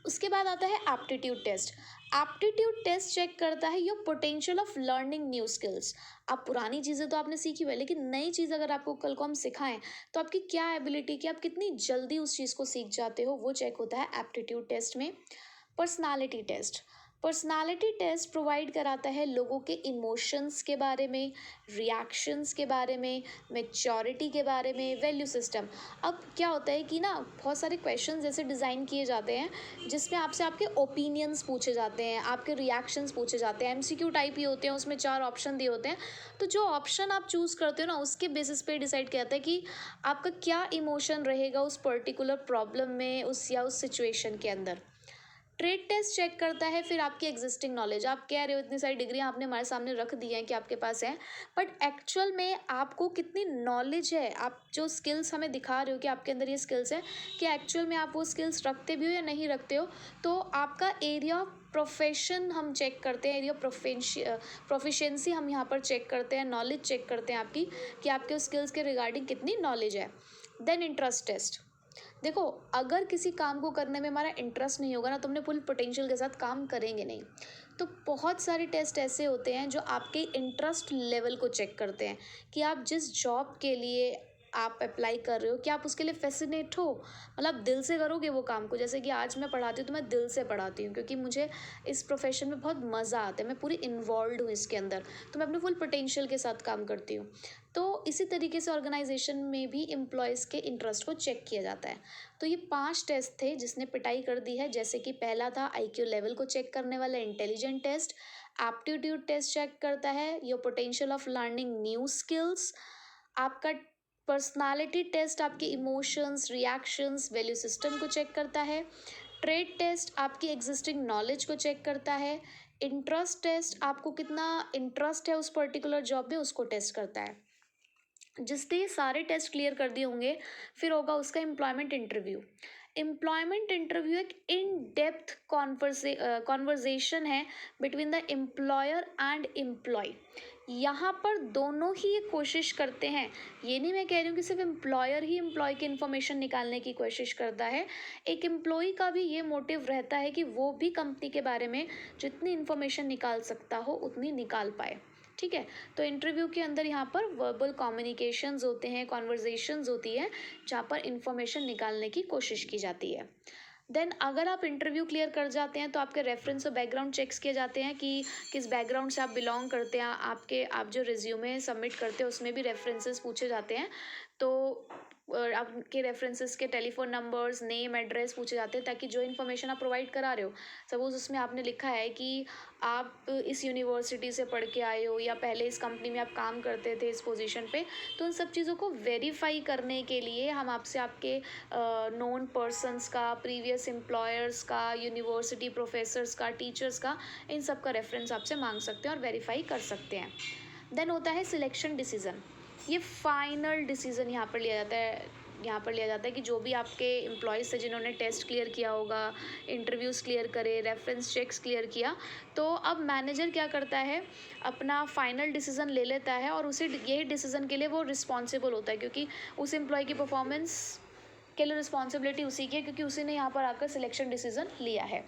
उसके बाद आता है aptitude test. Aptitude test check करता है your potential of learning new skills. आप पुरानी चीज़ें तो आपने सीखी हुई है, लेकिन नई चीज़ अगर आपको कल को हम सिखाएं तो आपकी क्या एबिलिटी, कि आप कितनी जल्दी उस चीज़ को सीख जाते हो, वो चेक होता है एप्टीट्यूड टेस्ट में। Personality test. Personality test provide कराता है लोगों के इमोशंस के बारे में, रिएक्शंस के बारे में, मैच्योरिटी के बारे में, वैल्यू सिस्टम। अब क्या होता है कि ना बहुत सारे क्वेश्चन जैसे डिज़ाइन किए जाते हैं जिसमें आपसे आपके ओपिनियंस पूछे जाते हैं, आपके रिएक्शंस पूछे जाते हैं। एमसीक्यू टाइप ही होते हैं, उसमें 4 ऑप्शन दिए होते हैं। तो जो ऑप्शन आप चूज़ करते हो ना उसके बेसिस पे डिसाइड किया जाता है कि आपका क्या इमोशन रहेगा उस पर्टिकुलर प्रॉब्लम में, उस सिचुएशन के अंदर। ट्रेड टेस्ट चेक करता है फिर आपकी एग्जिस्टिंग नॉलेज। आप कह रहे हो इतनी सारी डिग्रियां आपने हमारे सामने रख दी हैं कि आपके पास है, बट एक्चुअल में आपको कितनी नॉलेज है, आप जो स्किल्स हमें दिखा रहे हो कि आपके अंदर ये स्किल्स हैं, कि एक्चुअल में आप वो स्किल्स रखते भी हो या नहीं रखते हो। तो आपका एरिया ऑफ प्रोफेशन हम चेक करते हैं, एरिया प्रोफिशिएंसी हम यहाँ पर चेक करते हैं, नॉलेज चेक करते हैं आपकी, कि आपके उस स्किल्स के रिगार्डिंग कितनी नॉलेज है। Then interest test. देखो, अगर किसी काम को करने में हमारा इंटरेस्ट नहीं होगा ना तो हमने फुल पोटेंशियल के साथ काम करेंगे नहीं। तो बहुत सारे टेस्ट ऐसे होते हैं जो आपके इंटरेस्ट लेवल को चेक करते हैं कि आप जिस जॉब के लिए आप अप्लाई कर रहे हो क्या आप उसके लिए फैसिनेट हो, मतलब दिल से करोगे वो काम को। जैसे कि आज मैं पढ़ाती हूँ तो मैं दिल से पढ़ाती हूँ क्योंकि मुझे इस प्रोफेशन में बहुत मज़ा आता है, मैं पूरी इन्वॉल्व हूँ इसके अंदर, तो मैं अपने फुल पोटेंशियल के साथ काम करती हूँ। तो इसी तरीके से ऑर्गेनाइजेशन में भी एम्प्लॉयज़ के इंटरेस्ट को चेक किया जाता है। तो ये 5 टेस्ट थे जिसने पिटाई कर दी है। जैसे कि पहला था आईक्यू लेवल को चेक करने वाला intelligent test. Aptitude test check करता है your potential of learning new skills. आपका पर्सनालिटी टेस्ट आपके इमोशंस, रिएक्शंस, वैल्यू सिस्टम को चेक करता है। ट्रेड टेस्ट आपकी एग्जिस्टिंग नॉलेज को चेक करता है। इंटरेस्ट टेस्ट आपको कितना इंटरेस्ट है उस पर्टिकुलर जॉब में उसको टेस्ट करता है। जिसने ये सारे टेस्ट क्लियर कर दिए होंगे फिर होगा उसका एम्प्लॉयमेंट इंटरव्यू। एम्प्लॉयमेंट इंटरव्यू एक इन डेप्थ कॉन्वर्जेशन है between the employer and employ. यहाँ पर दोनों ही ये कोशिश करते हैं, ये नहीं मैं कह रही हूँ कि सिर्फ एम्प्लॉयर ही एम्प्लॉय की इन्फॉर्मेशन निकालने की कोशिश करता है। एक एम्प्लॉय का भी ये मोटिव रहता है कि वो भी कंपनी के बारे में जितनी इन्फॉर्मेशन निकाल सकता हो उतनी निकाल पाए। ठीक है, तो इंटरव्यू के अंदर यहाँ पर वर्बल कम्युनिकेशंस होते हैं, कॉन्वर्जेशंस होती है जहाँ पर इंफॉर्मेशन निकालने की कोशिश की जाती है। देन अगर आप इंटरव्यू क्लियर कर जाते हैं तो आपके रेफरेंस और बैकग्राउंड चेक्स किए जाते हैं कि किस बैकग्राउंड से आप बिलोंग करते हैं। आप जो रिज्यूमे सबमिट करते हैं उसमें भी रेफरेंसेस पूछे जाते हैं। तो आपके रेफरेंसेस के टेलीफोन नंबर्स, नेम, एड्रेस पूछे जाते हैं, ताकि जो इन्फॉर्मेशन आप प्रोवाइड करा रहे हो, सपोज उसमें आपने लिखा है कि आप इस यूनिवर्सिटी से पढ़ के आए हो या पहले इस कंपनी में आप काम करते थे इस पोजीशन पे, तो उन सब चीज़ों को वेरीफाई करने के लिए हम आपसे आपके नोन पर्सन्स का, प्रीवियस एम्प्लॉयर्स का, यूनिवर्सिटी प्रोफेसर्स का, टीचर्स का, इन सब का रेफरेंस आपसे मांग सकते हैं और वेरीफाई कर सकते हैं। देन होता है सिलेक्शन डिसीज़न। ये फाइनल डिसीज़न यहाँ पर लिया जाता है। यहाँ पर लिया जाता है कि जो भी आपके एम्प्लॉयज़ थे जिन्होंने टेस्ट क्लियर किया होगा, इंटरव्यूज़ क्लियर करे, रेफरेंस चेक्स क्लियर किया, तो अब मैनेजर क्या करता है, अपना फाइनल डिसीज़न ले लेता है और उसी यही डिसीज़न के लिए वो रिस्पॉन्सिबल होता है, क्योंकि उस एम्प्लॉय की परफॉर्मेंस के लिए रिस्पॉन्सिबिलिटी उसी की है, क्योंकि उसी ने यहाँ पर आकर सिलेक्शन डिसीज़न लिया है।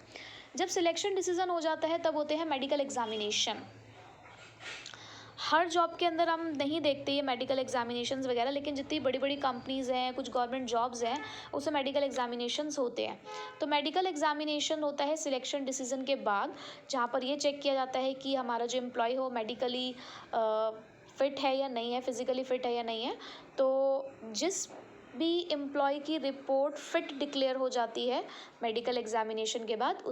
जब सिलेक्शन डिसीज़न हो जाता है तब होते हैं मेडिकल एग्जामिनेशन। हर जॉब के अंदर हम नहीं देखते ये मेडिकल एग्जामिनेशंस वगैरह, लेकिन जितनी बड़ी बड़ी कंपनीज़ हैं, कुछ गवर्नमेंट जॉब्स हैं, उसमें मेडिकल एग्जामिनेशंस होते हैं। तो मेडिकल एग्जामिनेशन होता है सिलेक्शन डिसीजन के बाद, जहाँ पर ये चेक किया जाता है कि हमारा जो एम्प्लॉय हो मेडिकली फिट है या नहीं है, फिजिकली फिट है या नहीं है। तो जिस भी एम्प्लॉय की रिपोर्ट फिट डिक्लेयर हो जाती है मेडिकल एग्जामिनेशन के बाद,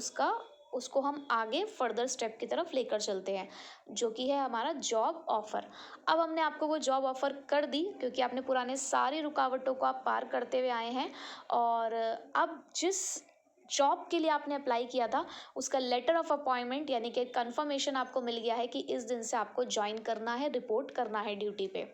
उसको हम आगे फर्दर स्टेप की तरफ लेकर चलते हैं, जो कि है हमारा जॉब ऑफ़र। अब हमने आपको वो जॉब ऑफ़र कर दी, क्योंकि आपने पुराने सारी रुकावटों को आप पार करते हुए आए हैं, और अब जिस जॉब के लिए आपने अप्लाई किया था उसका लेटर ऑफ अपॉइंटमेंट यानी कि कंफर्मेशन आपको मिल गया है कि इस दिन से आपको ज्वाइन करना है, रिपोर्ट करना है ड्यूटी पे।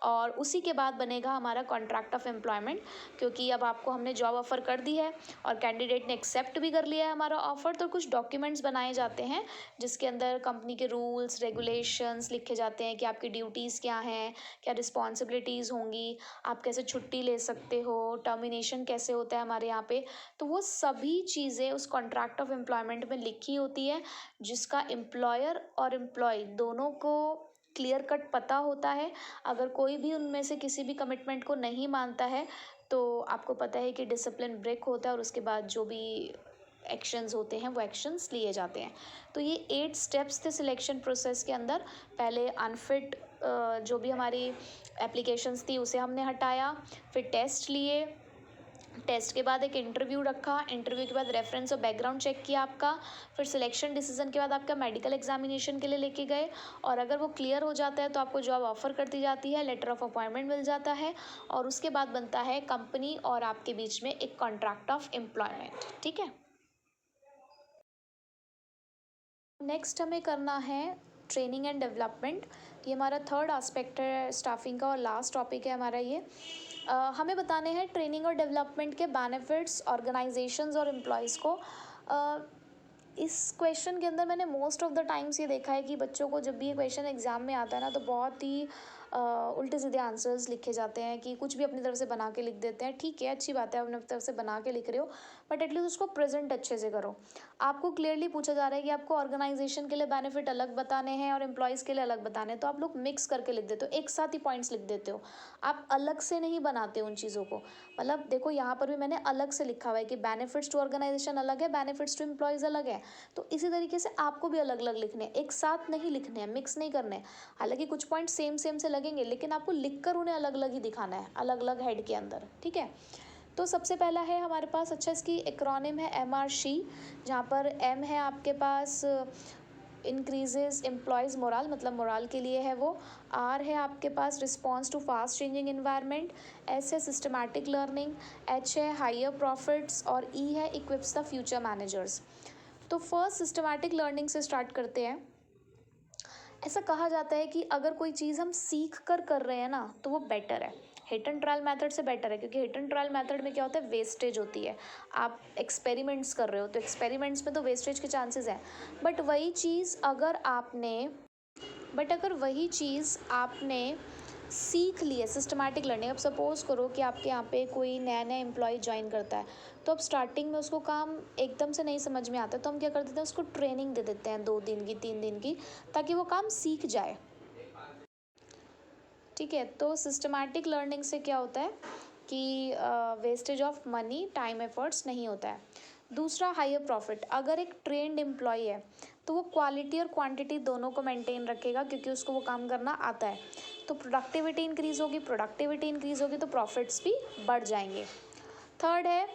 और उसी के बाद बनेगा हमारा कॉन्ट्रैक्ट ऑफ एम्प्लॉयमेंट, क्योंकि अब आपको हमने जॉब ऑफ़र कर दी है और कैंडिडेट ने एक्सेप्ट भी कर लिया है हमारा ऑफ़र। तो कुछ डॉक्यूमेंट्स बनाए जाते हैं जिसके अंदर कंपनी के रूल्स रेगुलेशंस लिखे जाते हैं कि आपकी ड्यूटीज़ क्या हैं, क्या रिस्पॉन्सिबिलिटीज़ होंगी, आप कैसे छुट्टी ले सकते हो, टर्मिनेशन कैसे होता है हमारे यहाँ पे। तो वो सभी चीज़ें उस कॉन्ट्रैक्ट ऑफ एम्प्लॉयमेंट में लिखी होती है, जिसका एम्प्लॉयर और एम्प्लॉय दोनों को क्लियर कट पता होता है। अगर कोई भी उनमें से किसी भी कमिटमेंट को नहीं मानता है, तो आपको पता है कि डिसिप्लिन ब्रेक होता है और उसके बाद जो भी एक्शंस होते हैं वो एक्शंस लिए जाते हैं। तो ये 8 स्टेप्स थे सिलेक्शन प्रोसेस के अंदर। पहले अनफिट जो भी हमारी एप्लीकेशंस थी उसे हमने हटाया, फिर टेस्ट लिए, टेस्ट के बाद एक इंटरव्यू रखा, इंटरव्यू के बाद रेफरेंस और बैकग्राउंड चेक किया आपका, फिर सिलेक्शन डिसीजन के बाद आपका मेडिकल एग्जामिनेशन के लिए लेके गए, और अगर वो क्लियर हो जाता है तो आपको जॉब ऑफर कर दी जाती है, लेटर ऑफ अपॉइंटमेंट मिल जाता है, और उसके बाद बनता है कंपनी और आपके बीच में एक कॉन्ट्रैक्ट ऑफ एम्प्लॉयमेंट। ठीक है, नेक्स्ट हमें करना है ट्रेनिंग एंड डेवलपमेंट। ये हमारा थर्ड एस्पेक्ट है स्टाफिंग का और लास्ट टॉपिक है हमारा ये। हमें बताने हैं ट्रेनिंग और डेवलपमेंट के बेनिफिट्स ऑर्गेनाइजेशंस और एम्प्लॉयज़ को। इस क्वेश्चन के अंदर मैंने मोस्ट ऑफ द टाइम्स ये देखा है कि बच्चों को जब भी ये क्वेश्चन एग्ज़ाम में आता है ना, तो बहुत ही उल्टे सीधे आंसर्स लिखे जाते हैं कि कुछ भी अपनी तरफ से बना के लिख देते हैं। ठीक है, अच्छी बात है, अपनी तरफ से बना के लिख रहे हो, बट एटलीस्ट उसको प्रेजेंट अच्छे से करो। आपको क्लियरली पूछा जा रहा है कि आपको ऑर्गेनाइजेशन के लिए बेनिफिट अलग बताने हैं और एम्प्लॉयज़ के लिए अलग बताने हैं, तो आप लोग मिक्स करके लिख देते हो, एक साथ ही पॉइंट्स लिख देते हो, आप अलग से नहीं बनाते उन चीज़ों को। मतलब देखो, यहाँ पर भी मैंने अलग से लिखा हुआ है कि बेनिफिट्स टू ऑर्गेनाइजेशन अलग है, बेनिफिट्स टू एम्प्लॉयज़ अलग है। तो इसी तरीके से आपको भी अलग अलग लिखने हैं, एक साथ नहीं लिखने हैं, मिक्स नहीं करने हैं। हालांकि कुछ पॉइंट सेम सेम से लगेंगे, लेकिन आपको लिखकर उन्हें अलग अलग ही दिखाना है, अलग अलग हेड के अंदर। ठीक है, तो सबसे पहला है हमारे पास, अच्छा इसकी एक्रोनिम है MRC, जहाँ पर M है आपके पास इंक्रीजेज एम्प्लॉयज़ मोराल, मतलब मोराल के लिए है वो। R है आपके पास response to fast changing environment. S है सिस्टमैटिक लर्निंग। H है हायर प्रॉफिट्स, और E है इक्विप्स द फ्यूचर मैनेजर्स। तो फर्स्ट सिस्टमैटिक लर्निंग से स्टार्ट करते हैं। ऐसा कहा जाता है कि अगर कोई चीज़ हम सीख कर रहे हैं ना, तो वो बेटर है, हिट एंड ट्रायल मेथड से बेटर है, क्योंकि हिट एंड ट्रायल मेथड में क्या होता है, वेस्टेज होती है। आप एक्सपेरिमेंट्स कर रहे हो, तो एक्सपेरिमेंट्स में तो वेस्टेज के चांसेस हैं। बट वही चीज़ अगर आपने सीख ली है, सिस्टमैटिक लर्निंग। अब सपोज़ करो कि आपके यहाँ पे कोई नया नया एम्प्लॉय ज्वाइन करता है, तो अब स्टार्टिंग में उसको काम एकदम से नहीं समझ में आता, तो हम क्या कर देते हैं, उसको ट्रेनिंग दे देते हैं 2 दिन की, 3 दिन की, ताकि वो काम सीख जाए। ठीक है, तो सिस्टमैटिक लर्निंग से क्या होता है कि wastage of money, time, efforts नहीं होता है। दूसरा, हायर प्रॉफिट। अगर एक ट्रेंड एम्प्लॉय है, तो वो क्वालिटी और क्वांटिटी दोनों को मेंटेन रखेगा, क्योंकि उसको वो काम करना आता है। तो प्रोडक्टिविटी इंक्रीज़ होगी तो प्रॉफिट्स भी बढ़ जाएंगे। थर्ड है,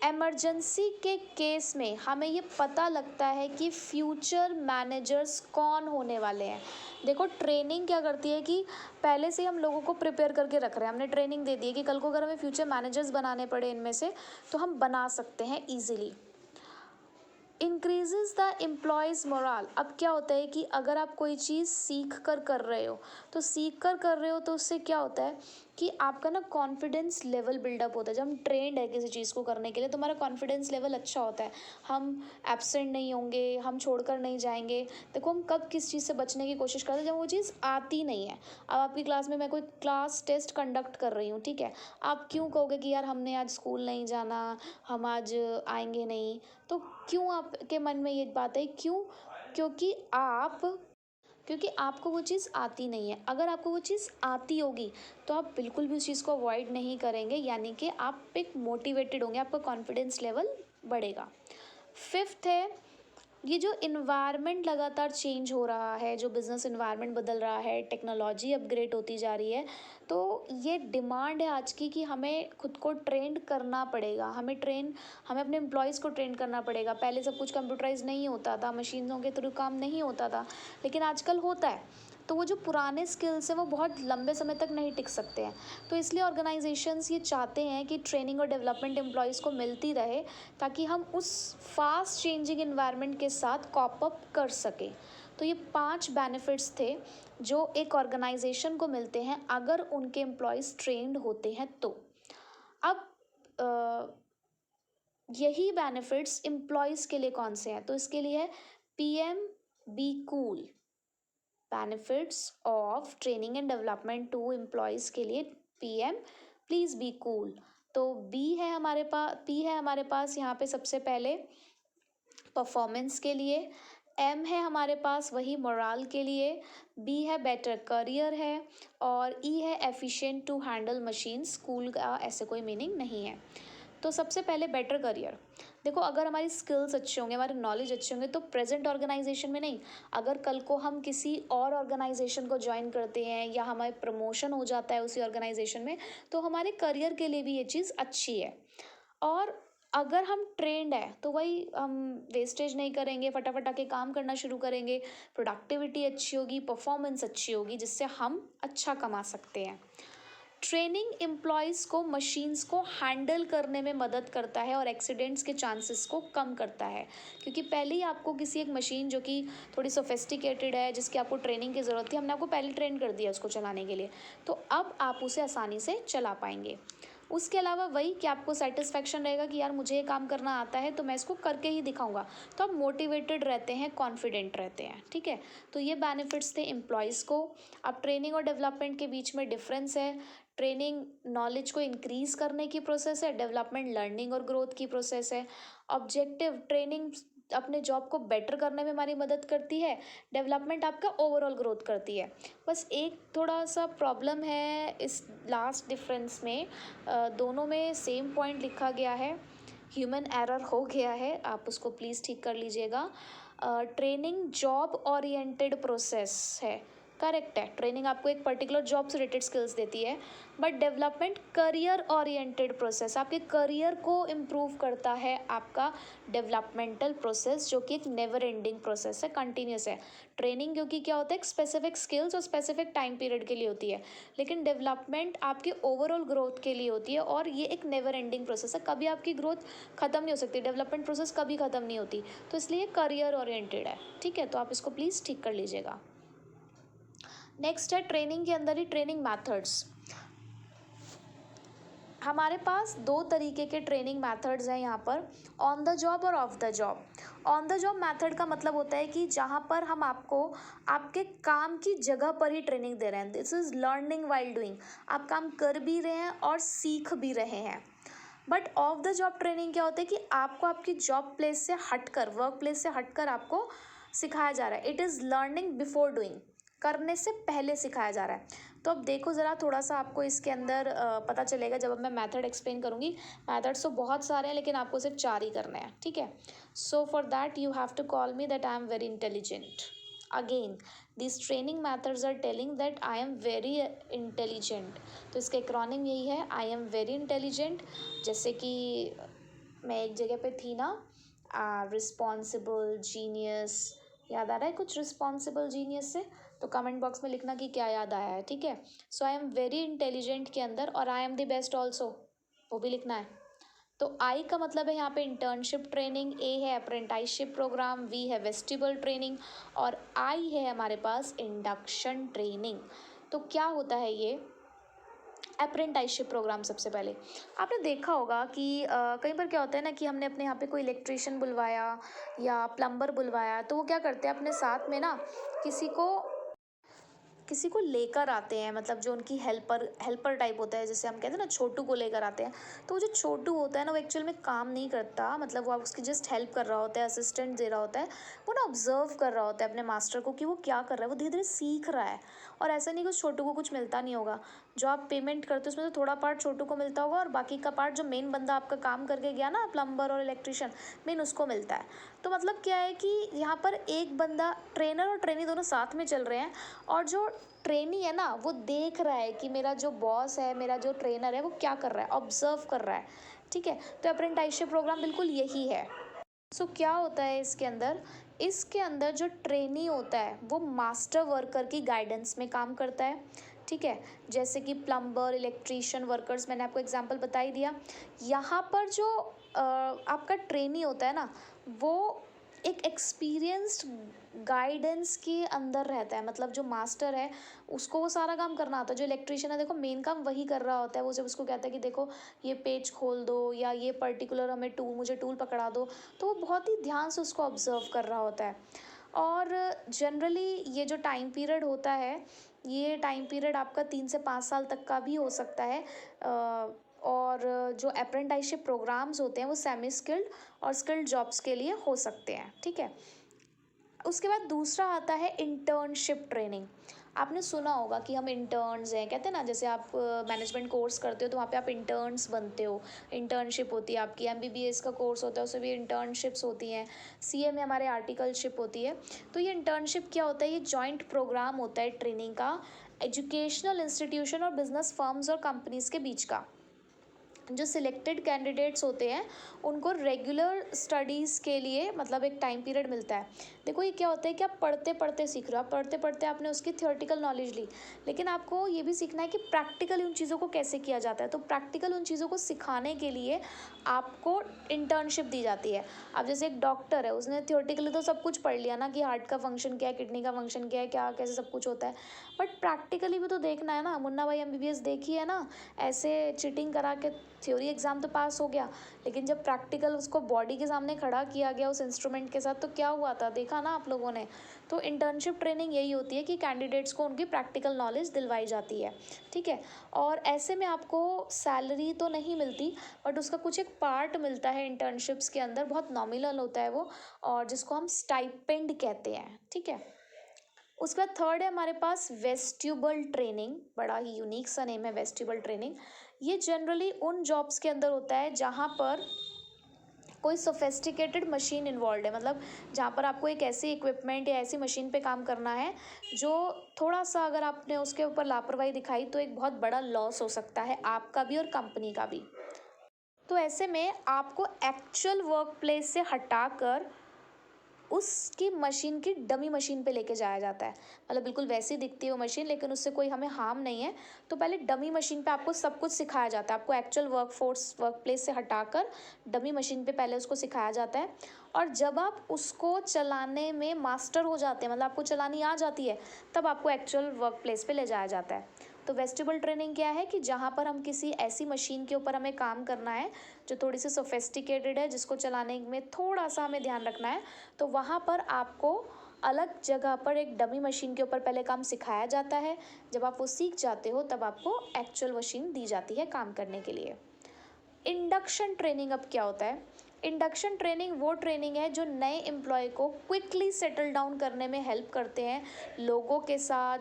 इमरजेंसी के केस में हमें ये पता लगता है कि फ्यूचर मैनेजर्स कौन होने वाले हैं। देखो, ट्रेनिंग क्या करती है कि पहले से हम लोगों को प्रिपेयर करके रख रहे हैं, हमने ट्रेनिंग दे दी है कि कल को अगर हमें फ्यूचर मैनेजर्स बनाने पड़े इनमें से, तो हम बना सकते हैं easily. Increases the employees morale. अब क्या होता है कि अगर आप कोई चीज़ सीख कर रहे हो, तो उससे क्या होता है कि आपका ना कॉन्फिडेंस लेवल बिल्डअप होता है। जब हम ट्रेंड है किसी चीज़ को करने के लिए, तो हमारा कॉन्फिडेंस लेवल अच्छा होता है। हम एब्सेंट नहीं होंगे, हम छोड़कर नहीं जाएंगे। देखो, हम कब किस चीज़ से बचने की कोशिश करते हैं, जब वो चीज़ आती नहीं है। अब आपकी क्लास में मैं कोई क्लास टेस्ट कंडक्ट कर रही हूँ, ठीक है, आप क्यों कहोगे कि यार हमने आज स्कूल नहीं जाना, हम आज आएंगे नहीं? तो क्यों आपके मन में ये बात है? क्यों? क्योंकि आपको वो चीज़ आती नहीं है। अगर आपको वो चीज़ आती होगी, तो आप बिल्कुल भी उस चीज़ को अवॉइड नहीं करेंगे, यानी कि आप एक मोटिवेटेड होंगे, आपका कॉन्फिडेंस लेवल बढ़ेगा। फिफ्थ है, ये जो इन्वायरमेंट लगातार चेंज हो रहा है, जो बिज़नेस इन्वायरमेंट बदल रहा है, टेक्नोलॉजी अपग्रेड होती जा रही है, तो ये डिमांड है आज की कि हमें खुद को ट्रेंड करना पड़ेगा। हमें अपने एम्प्लॉयज़ को ट्रेन करना पड़ेगा। पहले सब कुछ कंप्यूटराइज नहीं होता था, मशीनों के थ्रू काम नहीं होता था, लेकिन आजकल होता है। तो वो जो पुराने स्किल्स हैं वो बहुत लंबे समय तक नहीं टिक सकते हैं। तो इसलिए ऑर्गेनाइजेशंस ये चाहते हैं कि ट्रेनिंग और डेवलपमेंट एम्प्लॉयज़ को मिलती रहे, ताकि हम उस फास्ट चेंजिंग इन्वायरमेंट के साथ कॉप अप कर सकें। तो ये 5 बेनिफिट्स थे जो एक ऑर्गेनाइजेशन को मिलते हैं अगर उनके एम्प्लॉयज़ ट्रेंड होते हैं तो। अब यही बेनिफिट्स एम्प्लॉयज़ के लिए कौन से हैं? तो इसके लिए है PM be cool, benefits of training and development to employees के लिए PM प्लीज़ बी कूल। तो पी है हमारे पास यहाँ पे सबसे पहले परफॉर्मेंस के लिए, M है हमारे पास वही मोराल के लिए, B है बेटर करियर है, और E है efficient to handle machines. Cool का ऐसे कोई मीनिंग नहीं है। तो सबसे पहले बेटर करियर। देखो, अगर हमारी स्किल्स अच्छे होंगे, हमारे नॉलेज अच्छे होंगे, तो प्रेजेंट ऑर्गेनाइजेशन में नहीं, अगर कल को हम किसी और ऑर्गेनाइजेशन को ज्वाइन करते हैं या हमारे प्रमोशन हो जाता है उसी ऑर्गेनाइजेशन में, तो हमारे करियर के लिए भी ये चीज़ अच्छी है। और अगर हम ट्रेंड है तो वही हम वेस्टेज नहीं करेंगे, फटाफट आके काम करना शुरू करेंगे, प्रोडक्टिविटी अच्छी होगी, परफॉर्मेंस अच्छी होगी, जिससे हम अच्छा कमा सकते हैं। ट्रेनिंग एम्प्लॉयज़ को मशीन्स को हैंडल करने में मदद करता है और एक्सीडेंट्स के चांसेस को कम करता है, क्योंकि पहले ही आपको किसी एक मशीन जो कि थोड़ी सोफिस्टिकेटेड है, जिसकी आपको ट्रेनिंग की ज़रूरत थी, हमने आपको पहले ट्रेन कर दिया उसको चलाने के लिए, तो अब आप उसे आसानी से चला पाएंगे। उसके अलावा वही कि आपको सेटिस्फेक्शन रहेगा कि यार मुझे ये काम करना आता है, तो मैं इसको करके ही दिखाऊंगा, तो आप मोटिवेटेड रहते हैं, कॉन्फिडेंट रहते हैं। ठीक है, तो ये बेनिफिट्स थे एम्प्लॉयज़ को। अब ट्रेनिंग और डेवलपमेंट के बीच में डिफरेंस है। ट्रेनिंग नॉलेज को इंक्रीज़ करने की प्रोसेस है, डेवलपमेंट लर्निंग और ग्रोथ की प्रोसेस है। ऑब्जेक्टिव, ट्रेनिंग अपने जॉब को बेटर करने में हमारी मदद करती है, डेवलपमेंट आपका ओवरऑल ग्रोथ करती है। बस एक थोड़ा सा प्रॉब्लम है इस लास्ट डिफरेंस में, दोनों में सेम पॉइंट लिखा गया है, ह्यूमन एरर हो गया है, आप उसको प्लीज़ ठीक कर लीजिएगा। ट्रेनिंग जॉब ओरिएंटेड प्रोसेस है, करेक्ट है, ट्रेनिंग आपको एक पर्टिकुलर जॉब से रिलेटेड स्किल्स देती है, but development career oriented process, आपके करियर को इम्प्रूव करता है आपका डेवलपमेंटल प्रोसेस, जो कि एक नेवर एंडिंग प्रोसेस है, कंटिन्यूस है। ट्रेनिंग क्योंकि क्या होता है, एक स्पेसिफिक स्किल्स और स्पेसिफिक टाइम पीरियड के लिए होती है, लेकिन डेवलपमेंट आपके ओवरऑल ग्रोथ के लिए होती है, और ये एक नेवर एंडिंग प्रोसेस है, कभी आपकी ग्रोथ ख़त्म नहीं हो सकती, डेवलपमेंट प्रोसेस कभी ख़त्म नहीं होती, तो इसलिए करियर ओरिएंटेड है। ठीक है, तो आप इसको प्लीज़ ठीक कर लीजिएगा। नेक्स्ट है ट्रेनिंग के अंदर ही ट्रेनिंग मैथड्स। हमारे पास 2 तरीके के ट्रेनिंग मेथड्स हैं यहाँ पर, ऑन द जॉब और of the job. On the job method का मतलब होता है कि जहाँ पर हम आपको आपके काम की जगह पर ही ट्रेनिंग दे रहे हैं, this is learning while doing, आप काम कर भी रहे हैं और सीख भी रहे हैं। But of the job training क्या होता है कि आपको आपकी जॉब प्लेस से हटकर, वर्क प्लेस से हटकर आपको सिखाया जा रहा है, it is learning before doing, करने से पहले सिखाया जा रहा है। तो अब देखो ज़रा थोड़ा सा आपको इसके अंदर पता चलेगा जब अब मैं मेथड एक्सप्लेन करूँगी। मेथड्स तो बहुत सारे हैं लेकिन आपको सिर्फ 4 ही करने हैं, ठीक है। So for that you have to call me that I am very intelligent. Again this training methods are telling that I am very intelligent. तो इसका एक्रोनिम यही है, आई एम वेरी इंटेलिजेंट। जैसे कि मैं एक जगह पे थी ना, रिस्पॉन्सिबल जीनियस, याद आ रहा है कुछ रिस्पॉन्सिबल जीनियस से? तो कमेंट बॉक्स में लिखना कि क्या याद आया है, ठीक है। सो आई एम वेरी इंटेलिजेंट के अंदर और I am the best also, वो भी लिखना है। तो आई का मतलब है यहाँ पे इंटर्नशिप ट्रेनिंग, ए है अप्रेंटिसशिप प्रोग्राम, वी है वेस्टिबल ट्रेनिंग और आई है हमारे पास इंडक्शन ट्रेनिंग। तो क्या होता है ये अप्रेंटिसशिप प्रोग्राम? सबसे पहले आपने देखा होगा कि कई बार क्या होता है ना कि हमने अपने यहाँ पे कोई इलेक्ट्रिशियन बुलवाया या प्लम्बर बुलवाया, तो वो क्या करते हैं अपने साथ में ना किसी को लेकर आते हैं, मतलब जो उनकी हेल्पर टाइप होता है, जैसे हम कहते हैं ना छोटू को लेकर आते हैं। तो वो जो छोटू होता है ना वो एक्चुअल में काम नहीं करता, मतलब वो आप उसकी जस्ट हेल्प कर रहा होता है, असिस्टेंट दे रहा होता है। वो ना ऑब्जर्व कर रहा होता है अपने मास्टर को कि वो क्या कर रहा है, वो धीरे धीरे सीख रहा है। और ऐसा नहीं कि उस छोटू को कुछ मिलता नहीं होगा। जो आप पेमेंट करते हो उसमें तो थोड़ा पार्ट छोटू को मिलता होगा और बाकी का पार्ट जो मेन बंदा आपका काम करके गया ना, प्लम्बर और इलेक्ट्रिशियन, मेन उसको मिलता है। तो मतलब क्या है कि यहाँ पर एक बंदा, ट्रेनर और ट्रेनी दोनों साथ में चल रहे हैं और जो ट्रेनी है ना वो देख रहा है कि मेरा जो बॉस है, मेरा जो ट्रेनर है वो क्या कर रहा है, ऑब्जर्व कर रहा है, ठीक है। तो अप्रेंटिसशिप प्रोग्राम बिल्कुल यही है। सो क्या होता है इसके अंदर जो ट्रेनी होता है वो मास्टर वर्कर की गाइडेंस में काम करता है, ठीक है। जैसे कि प्लम्बर, इलेक्ट्रिशियन, वर्कर्स, मैंने आपको एग्जांपल बता ही दिया। यहाँ पर जो आपका ट्रेनी होता है ना वो एक एक्सपीरियंस्ड गाइडेंस के अंदर रहता है, मतलब जो मास्टर है उसको वो सारा काम करना आता है। जो इलेक्ट्रिशियन है देखो मेन काम वही कर रहा होता है, वो जब उसको कहता है कि देखो ये पेज खोल दो या ये पर्टिकुलर मुझे टूल पकड़ा दो, तो वो बहुत ही ध्यान से उसको ऑब्जर्व कर रहा होता है। और जनरली ये जो टाइम पीरियड होता है, ये टाइम पीरियड आपका 3 से 5 साल तक का भी हो सकता है। और जो अप्रेंटिसशिप प्रोग्राम्स होते हैं वो सेमी स्किल्ड और स्किल्ड जॉब्स के लिए हो सकते हैं, ठीक है। उसके बाद दूसरा आता है इंटर्नशिप ट्रेनिंग। आपने सुना होगा कि हम इंटर्न्स हैं, कहते हैं ना, जैसे आप मैनेजमेंट कोर्स करते हो तो वहाँ पे आप इंटर्न्स बनते हो, इंटर्नशिप होती है आपकी। एमबीबीएस का कोर्स होता है उसमें भी इंटर्नशिप्स होती हैं। सीए में हमारे आर्टिकलशिप होती है। तो ये इंटर्नशिप क्या होता है? ये जॉइंट प्रोग्राम होता है ट्रेनिंग का, एजुकेशनल इंस्टीट्यूशन और बिजनेस फर्म्स और कंपनीज के बीच का। जो सिलेक्टेड कैंडिडेट्स होते हैं उनको रेगुलर स्टडीज़ के लिए मतलब एक टाइम पीरियड मिलता है। देखो ये क्या होता है कि आप पढ़ते पढ़ते सीख रहे हो, आप पढ़ते पढ़ते आपने उसकी थियोरेटिकल नॉलेज ली, लेकिन आपको ये भी सीखना है कि प्रैक्टिकली उन चीज़ों को कैसे किया जाता है। तो प्रैक्टिकल उन चीज़ों को सिखाने के लिए आपको इंटर्नशिप दी जाती है। अब जैसे एक डॉक्टर है, उसने थियोरेटिकली तो सब कुछ पढ़ लिया ना कि हार्ट का फंक्शन क्या है, किडनी का फंक्शन क्या है, क्या कैसे सब कुछ होता है, बट प्रैक्टिकली भी तो देखना है ना। मुन्ना भाई एमबीबीएस देखी है ना, ऐसे चीटिंग करा के थ्योरी एग्ज़ाम तो पास हो गया, लेकिन जब प्रैक्टिकल उसको बॉडी के सामने खड़ा किया गया उस इंस्ट्रूमेंट के साथ तो क्या हुआ था, देखा ना आप लोगों ने। तो इंटर्नशिप ट्रेनिंग यही होती है कि कैंडिडेट्स को उनकी प्रैक्टिकल नॉलेज दिलवाई जाती है, ठीक है। और ऐसे में आपको सैलरी तो नहीं मिलती, बट उसका कुछ एक पार्ट मिलता है इंटर्नशिप्स के अंदर, बहुत नॉमिनल होता है वो, और जिसको हम स्टाइपेंड कहते हैं, ठीक है। उसके बाद थर्ड है हमारे पास वेस्टिबल ट्रेनिंग, बड़ा ही यूनिक सा नेम है वेस्टिबल ट्रेनिंग। ये जनरली उन जॉब्स के अंदर होता है जहाँ पर कोई सोफेस्टिकेटेड मशीन इन्वॉल्व है, मतलब जहाँ पर आपको एक ऐसी इक्विपमेंट या ऐसी मशीन पे काम करना है जो थोड़ा सा अगर आपने उसके ऊपर लापरवाही दिखाई तो एक बहुत बड़ा लॉस हो सकता है आपका भी और कंपनी का भी। तो ऐसे में आपको एक्चुअल वर्क प्लेस से हटाकर उसकी मशीन की डमी मशीन पे लेके जाया जाता है, मतलब बिल्कुल वैसी दिखती है वो मशीन लेकिन उससे कोई हमें हार्म नहीं है। तो पहले डमी मशीन पे आपको सब कुछ सिखाया जाता है, आपको एक्चुअल वर्क प्लेस से हटाकर डमी मशीन पे पहले उसको सिखाया जाता है। और जब आप उसको चलाने में मास्टर हो जाते हैं, मतलब आपको चलानी आ जाती है, तब आपको एक्चुअल वर्क प्लेस पे ले जाया जाता है। तो वेस्टिबल ट्रेनिंग क्या है कि जहाँ पर हम किसी ऐसी मशीन के ऊपर हमें काम करना है जो थोड़ी सी सोफेस्टिकेटेड है, जिसको चलाने में थोड़ा सा हमें ध्यान रखना है, तो वहाँ पर आपको अलग जगह पर एक डमी मशीन के ऊपर पहले काम सिखाया जाता है। जब आप वो सीख जाते हो तब आपको एक्चुअल मशीन दी जाती है काम करने के लिए। इंडक्शन ट्रेनिंग अब क्या होता है? इंडक्शन ट्रेनिंग वो ट्रेनिंग है जो नए एम्प्लॉय को क्विकली सेटल डाउन करने में हेल्प करते हैं, लोगों के साथ,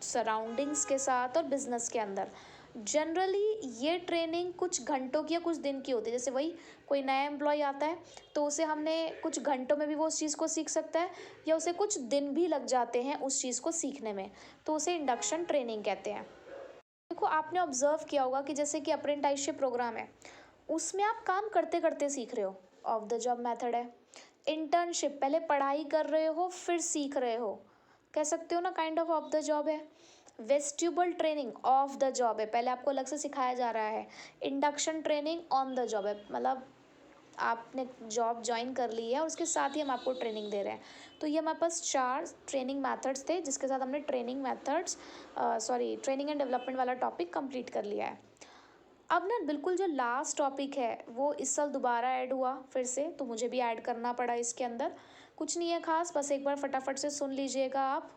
सराउंडिंग्स के साथ और बिजनेस के अंदर। जनरली ये ट्रेनिंग कुछ घंटों की या कुछ दिन की होती है। जैसे वही कोई नया एम्प्लॉय आता है तो उसे हमने कुछ घंटों में भी वो उस चीज़ को सीख सकता है, या उसे कुछ दिन भी लग जाते हैं उस चीज़ को सीखने में, तो उसे इंडक्शन ट्रेनिंग कहते हैं। देखो, आपने ऑब्जर्व किया होगा कि जैसे कि अप्रेंटिसशिप प्रोग्राम है, उसमें आप काम करते करते सीख रहे हो, ऑफ द जॉब मेथड है। इंटर्नशिप, पहले पढ़ाई कर रहे हो फिर सीख रहे हो, कह सकते हो ना, काइंड ऑफ द जॉब है। वेस्ट्यूबल ट्रेनिंग ऑफ द जॉब है, पहले आपको अलग से सिखाया जा रहा है। Induction training on the job है, मतलब आपने जॉब ज्वाइन कर ली है और उसके साथ ही हम आपको ट्रेनिंग दे रहे हैं। तो ये हमारे पास 4 ट्रेनिंग मेथड्स थे, जिसके साथ हमने ट्रेनिंग एंड डेवलपमेंट वाला टॉपिक कंप्लीट कर लिया है। अब ना बिल्कुल जो लास्ट टॉपिक है वो इस साल दोबारा ऐड हुआ फिर से, तो मुझे भी ऐड करना पड़ा इसके अंदर। कुछ नहीं है खास, बस एक बार फटाफट से सुन लीजिएगा आप।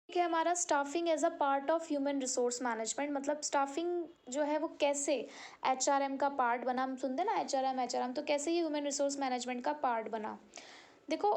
कि हमारा staffing as a part of human resource management, मतलब स्टाफिंग जो है वो कैसे एचआरएम का पार्ट बना। हम सुनते हैं ना एचआरएम, तो कैसे ये ह्यूमन रिसोर्स मैनेजमेंट का पार्ट बना। देखो,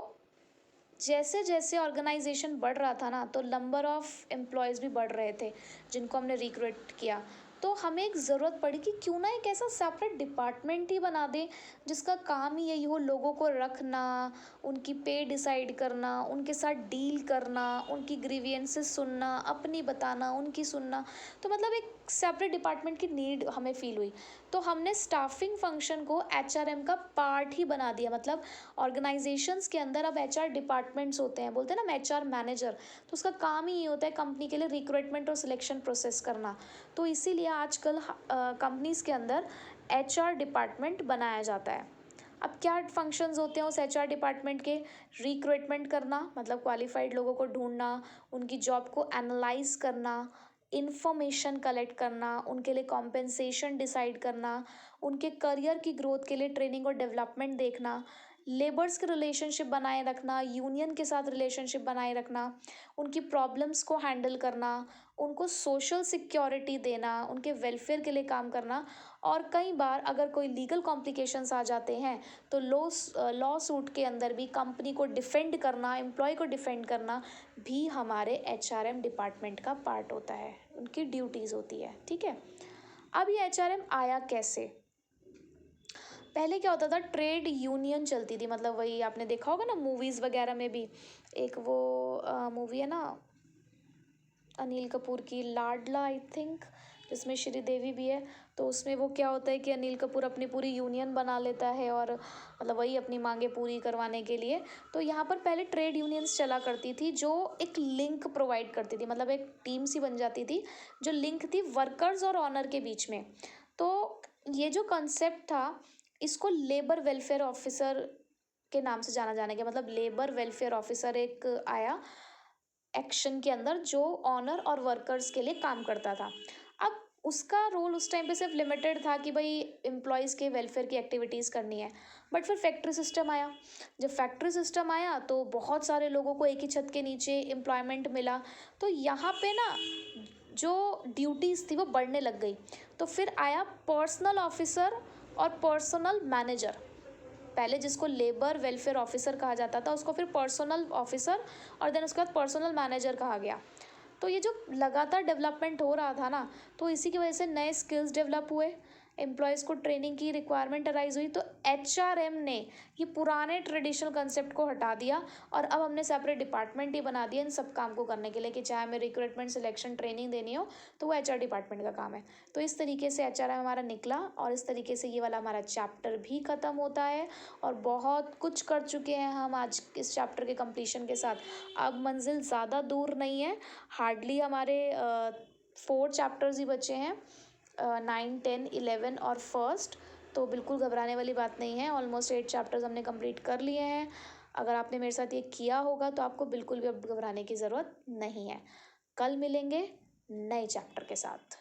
जैसे जैसे ऑर्गेनाइजेशन बढ़ रहा था ना, तो नंबर ऑफ एम्प्लॉयज़ भी बढ़ रहे थे जिनको हमने रिक्रूट किया। तो हमें एक ज़रूरत पड़ी कि क्यों ना एक ऐसा सेपरेट डिपार्टमेंट ही बना दें जिसका काम ही यही हो, लोगों को रखना, उनकी पे डिसाइड करना, उनके साथ डील करना, उनकी ग्रीवियंसेस सुनना, अपनी बताना, उनकी सुनना। तो मतलब एक सेपरेट डिपार्टमेंट की नीड हमें फील हुई, तो हमने स्टाफिंग फंक्शन को एचआरएम का पार्ट ही बना दिया। मतलब ऑर्गेनाइजेशंस के अंदर अब एचआर डिपार्टमेंट्स होते हैं, बोलते हैं ना एचआर मैनेजर, तो उसका काम ही ये होता है कंपनी के लिए रिक्रूटमेंट और सिलेक्शन प्रोसेस करना। तो इसीलिए आजकल कंपनीज के अंदर एचआर डिपार्टमेंट बनाया जाता है। अब क्या फंक्शंस होते हैं उस एचआर डिपार्टमेंट के? रिक्रूटमेंट करना, मतलब क्वालिफाइड लोगों को ढूंढना, उनकी जॉब को एनालाइज करना, इंफॉर्मेशन कलेक्ट करना, उनके लिए कॉम्पेंसेशन डिसाइड करना, उनके करियर की ग्रोथ के लिए ट्रेनिंग और डेवलपमेंट देखना, लेबर्स के रिलेशनशिप बनाए रखना, यूनियन के साथ रिलेशनशिप बनाए रखना, उनकी प्रॉब्लम्स को हैंडल करना, उनको सोशल सिक्योरिटी देना, उनके वेलफेयर के लिए काम करना। और कई बार अगर कोई लीगल कॉम्प्लिकेशंस आ जाते हैं तो लॉ सूट के अंदर भी कंपनी को डिफेंड करना, एम्प्लॉय को डिफेंड करना भी हमारे एचआरएम डिपार्टमेंट का पार्ट होता है, उनकी ड्यूटीज़ होती है। ठीक है, अब ये एचआरएम आया कैसे? पहले क्या होता था, ट्रेड यूनियन चलती थी, मतलब वही आपने देखा होगा ना मूवीज़ वगैरह में भी। एक वो मूवी है ना अनिल कपूर की, लाडला आई थिंक, जिसमें श्रीदेवी भी है। तो उसमें वो क्या होता है कि अनिल कपूर अपनी पूरी यूनियन बना लेता है, और मतलब वही अपनी मांगे पूरी करवाने के लिए। तो यहाँ पर पहले ट्रेड यूनियंस चला करती थी जो एक लिंक प्रोवाइड करती थी, मतलब एक टीम सी बन जाती थी जो लिंक थी वर्कर्स और ऑनर के बीच में। तो ये जो कॉन्सेप्ट था, इसको लेबर वेलफेयर ऑफिसर के नाम से जाना जाने के, मतलब लेबर वेलफेयर ऑफिसर एक आया एक्शन के अंदर जो ऑनर और वर्कर्स के लिए काम करता था। अब उसका रोल उस टाइम पे सिर्फ लिमिटेड था कि भाई एम्प्लॉयज़ के वेलफेयर की एक्टिविटीज़ करनी है। बट फिर फैक्ट्री सिस्टम आया। जब फैक्ट्री सिस्टम आया तो बहुत सारे लोगों को एक ही छत के नीचे एम्प्लॉयमेंट मिला। तो यहाँ पे ना जो ड्यूटीज़ थी वो बढ़ने लग गई। तो फिर आया पर्सनल ऑफिसर और पर्सनल मैनेजर। पहले जिसको लेबर वेलफेयर ऑफिसर कहा जाता था उसको फिर पर्सनल ऑफिसर और देन उसके बाद पर्सनल मैनेजर कहा गया। तो ये जो लगातार डेवलपमेंट हो रहा था ना, तो इसी की वजह से नए स्किल्स डेवलप हुए, एम्प्लॉयज़ को ट्रेनिंग की रिक्वायरमेंट अराइज हुई। तो एचआरएम ने ये पुराने ट्रेडिशनल कंसेप्ट को हटा दिया और अब हमने सेपरेट डिपार्टमेंट ही बना दिया इन सब काम को करने के लिए, कि चाहे हमें रिक्रूटमेंट सिलेक्शन ट्रेनिंग देनी हो तो वो एचआर डिपार्टमेंट का काम है। तो इस तरीके से एचआरएम हमारा निकला और इस तरीके से ये वाला हमारा चैप्टर भी ख़त्म होता है। और बहुत कुछ कर चुके हैं हम आज इस चैप्टर के कंप्लीशन के साथ। अब मंजिल ज़्यादा दूर नहीं है, हार्डली हमारे 4 चैप्टर्स ही बचे हैं, 9, 10, 11 और फर्स्ट। तो बिल्कुल घबराने वाली बात नहीं है, ऑलमोस्ट 8 चैप्टर्स हमने कंप्लीट कर लिए हैं। अगर आपने मेरे साथ ये किया होगा तो आपको बिल्कुल भी अब घबराने की ज़रूरत नहीं है। कल मिलेंगे नए चैप्टर के साथ।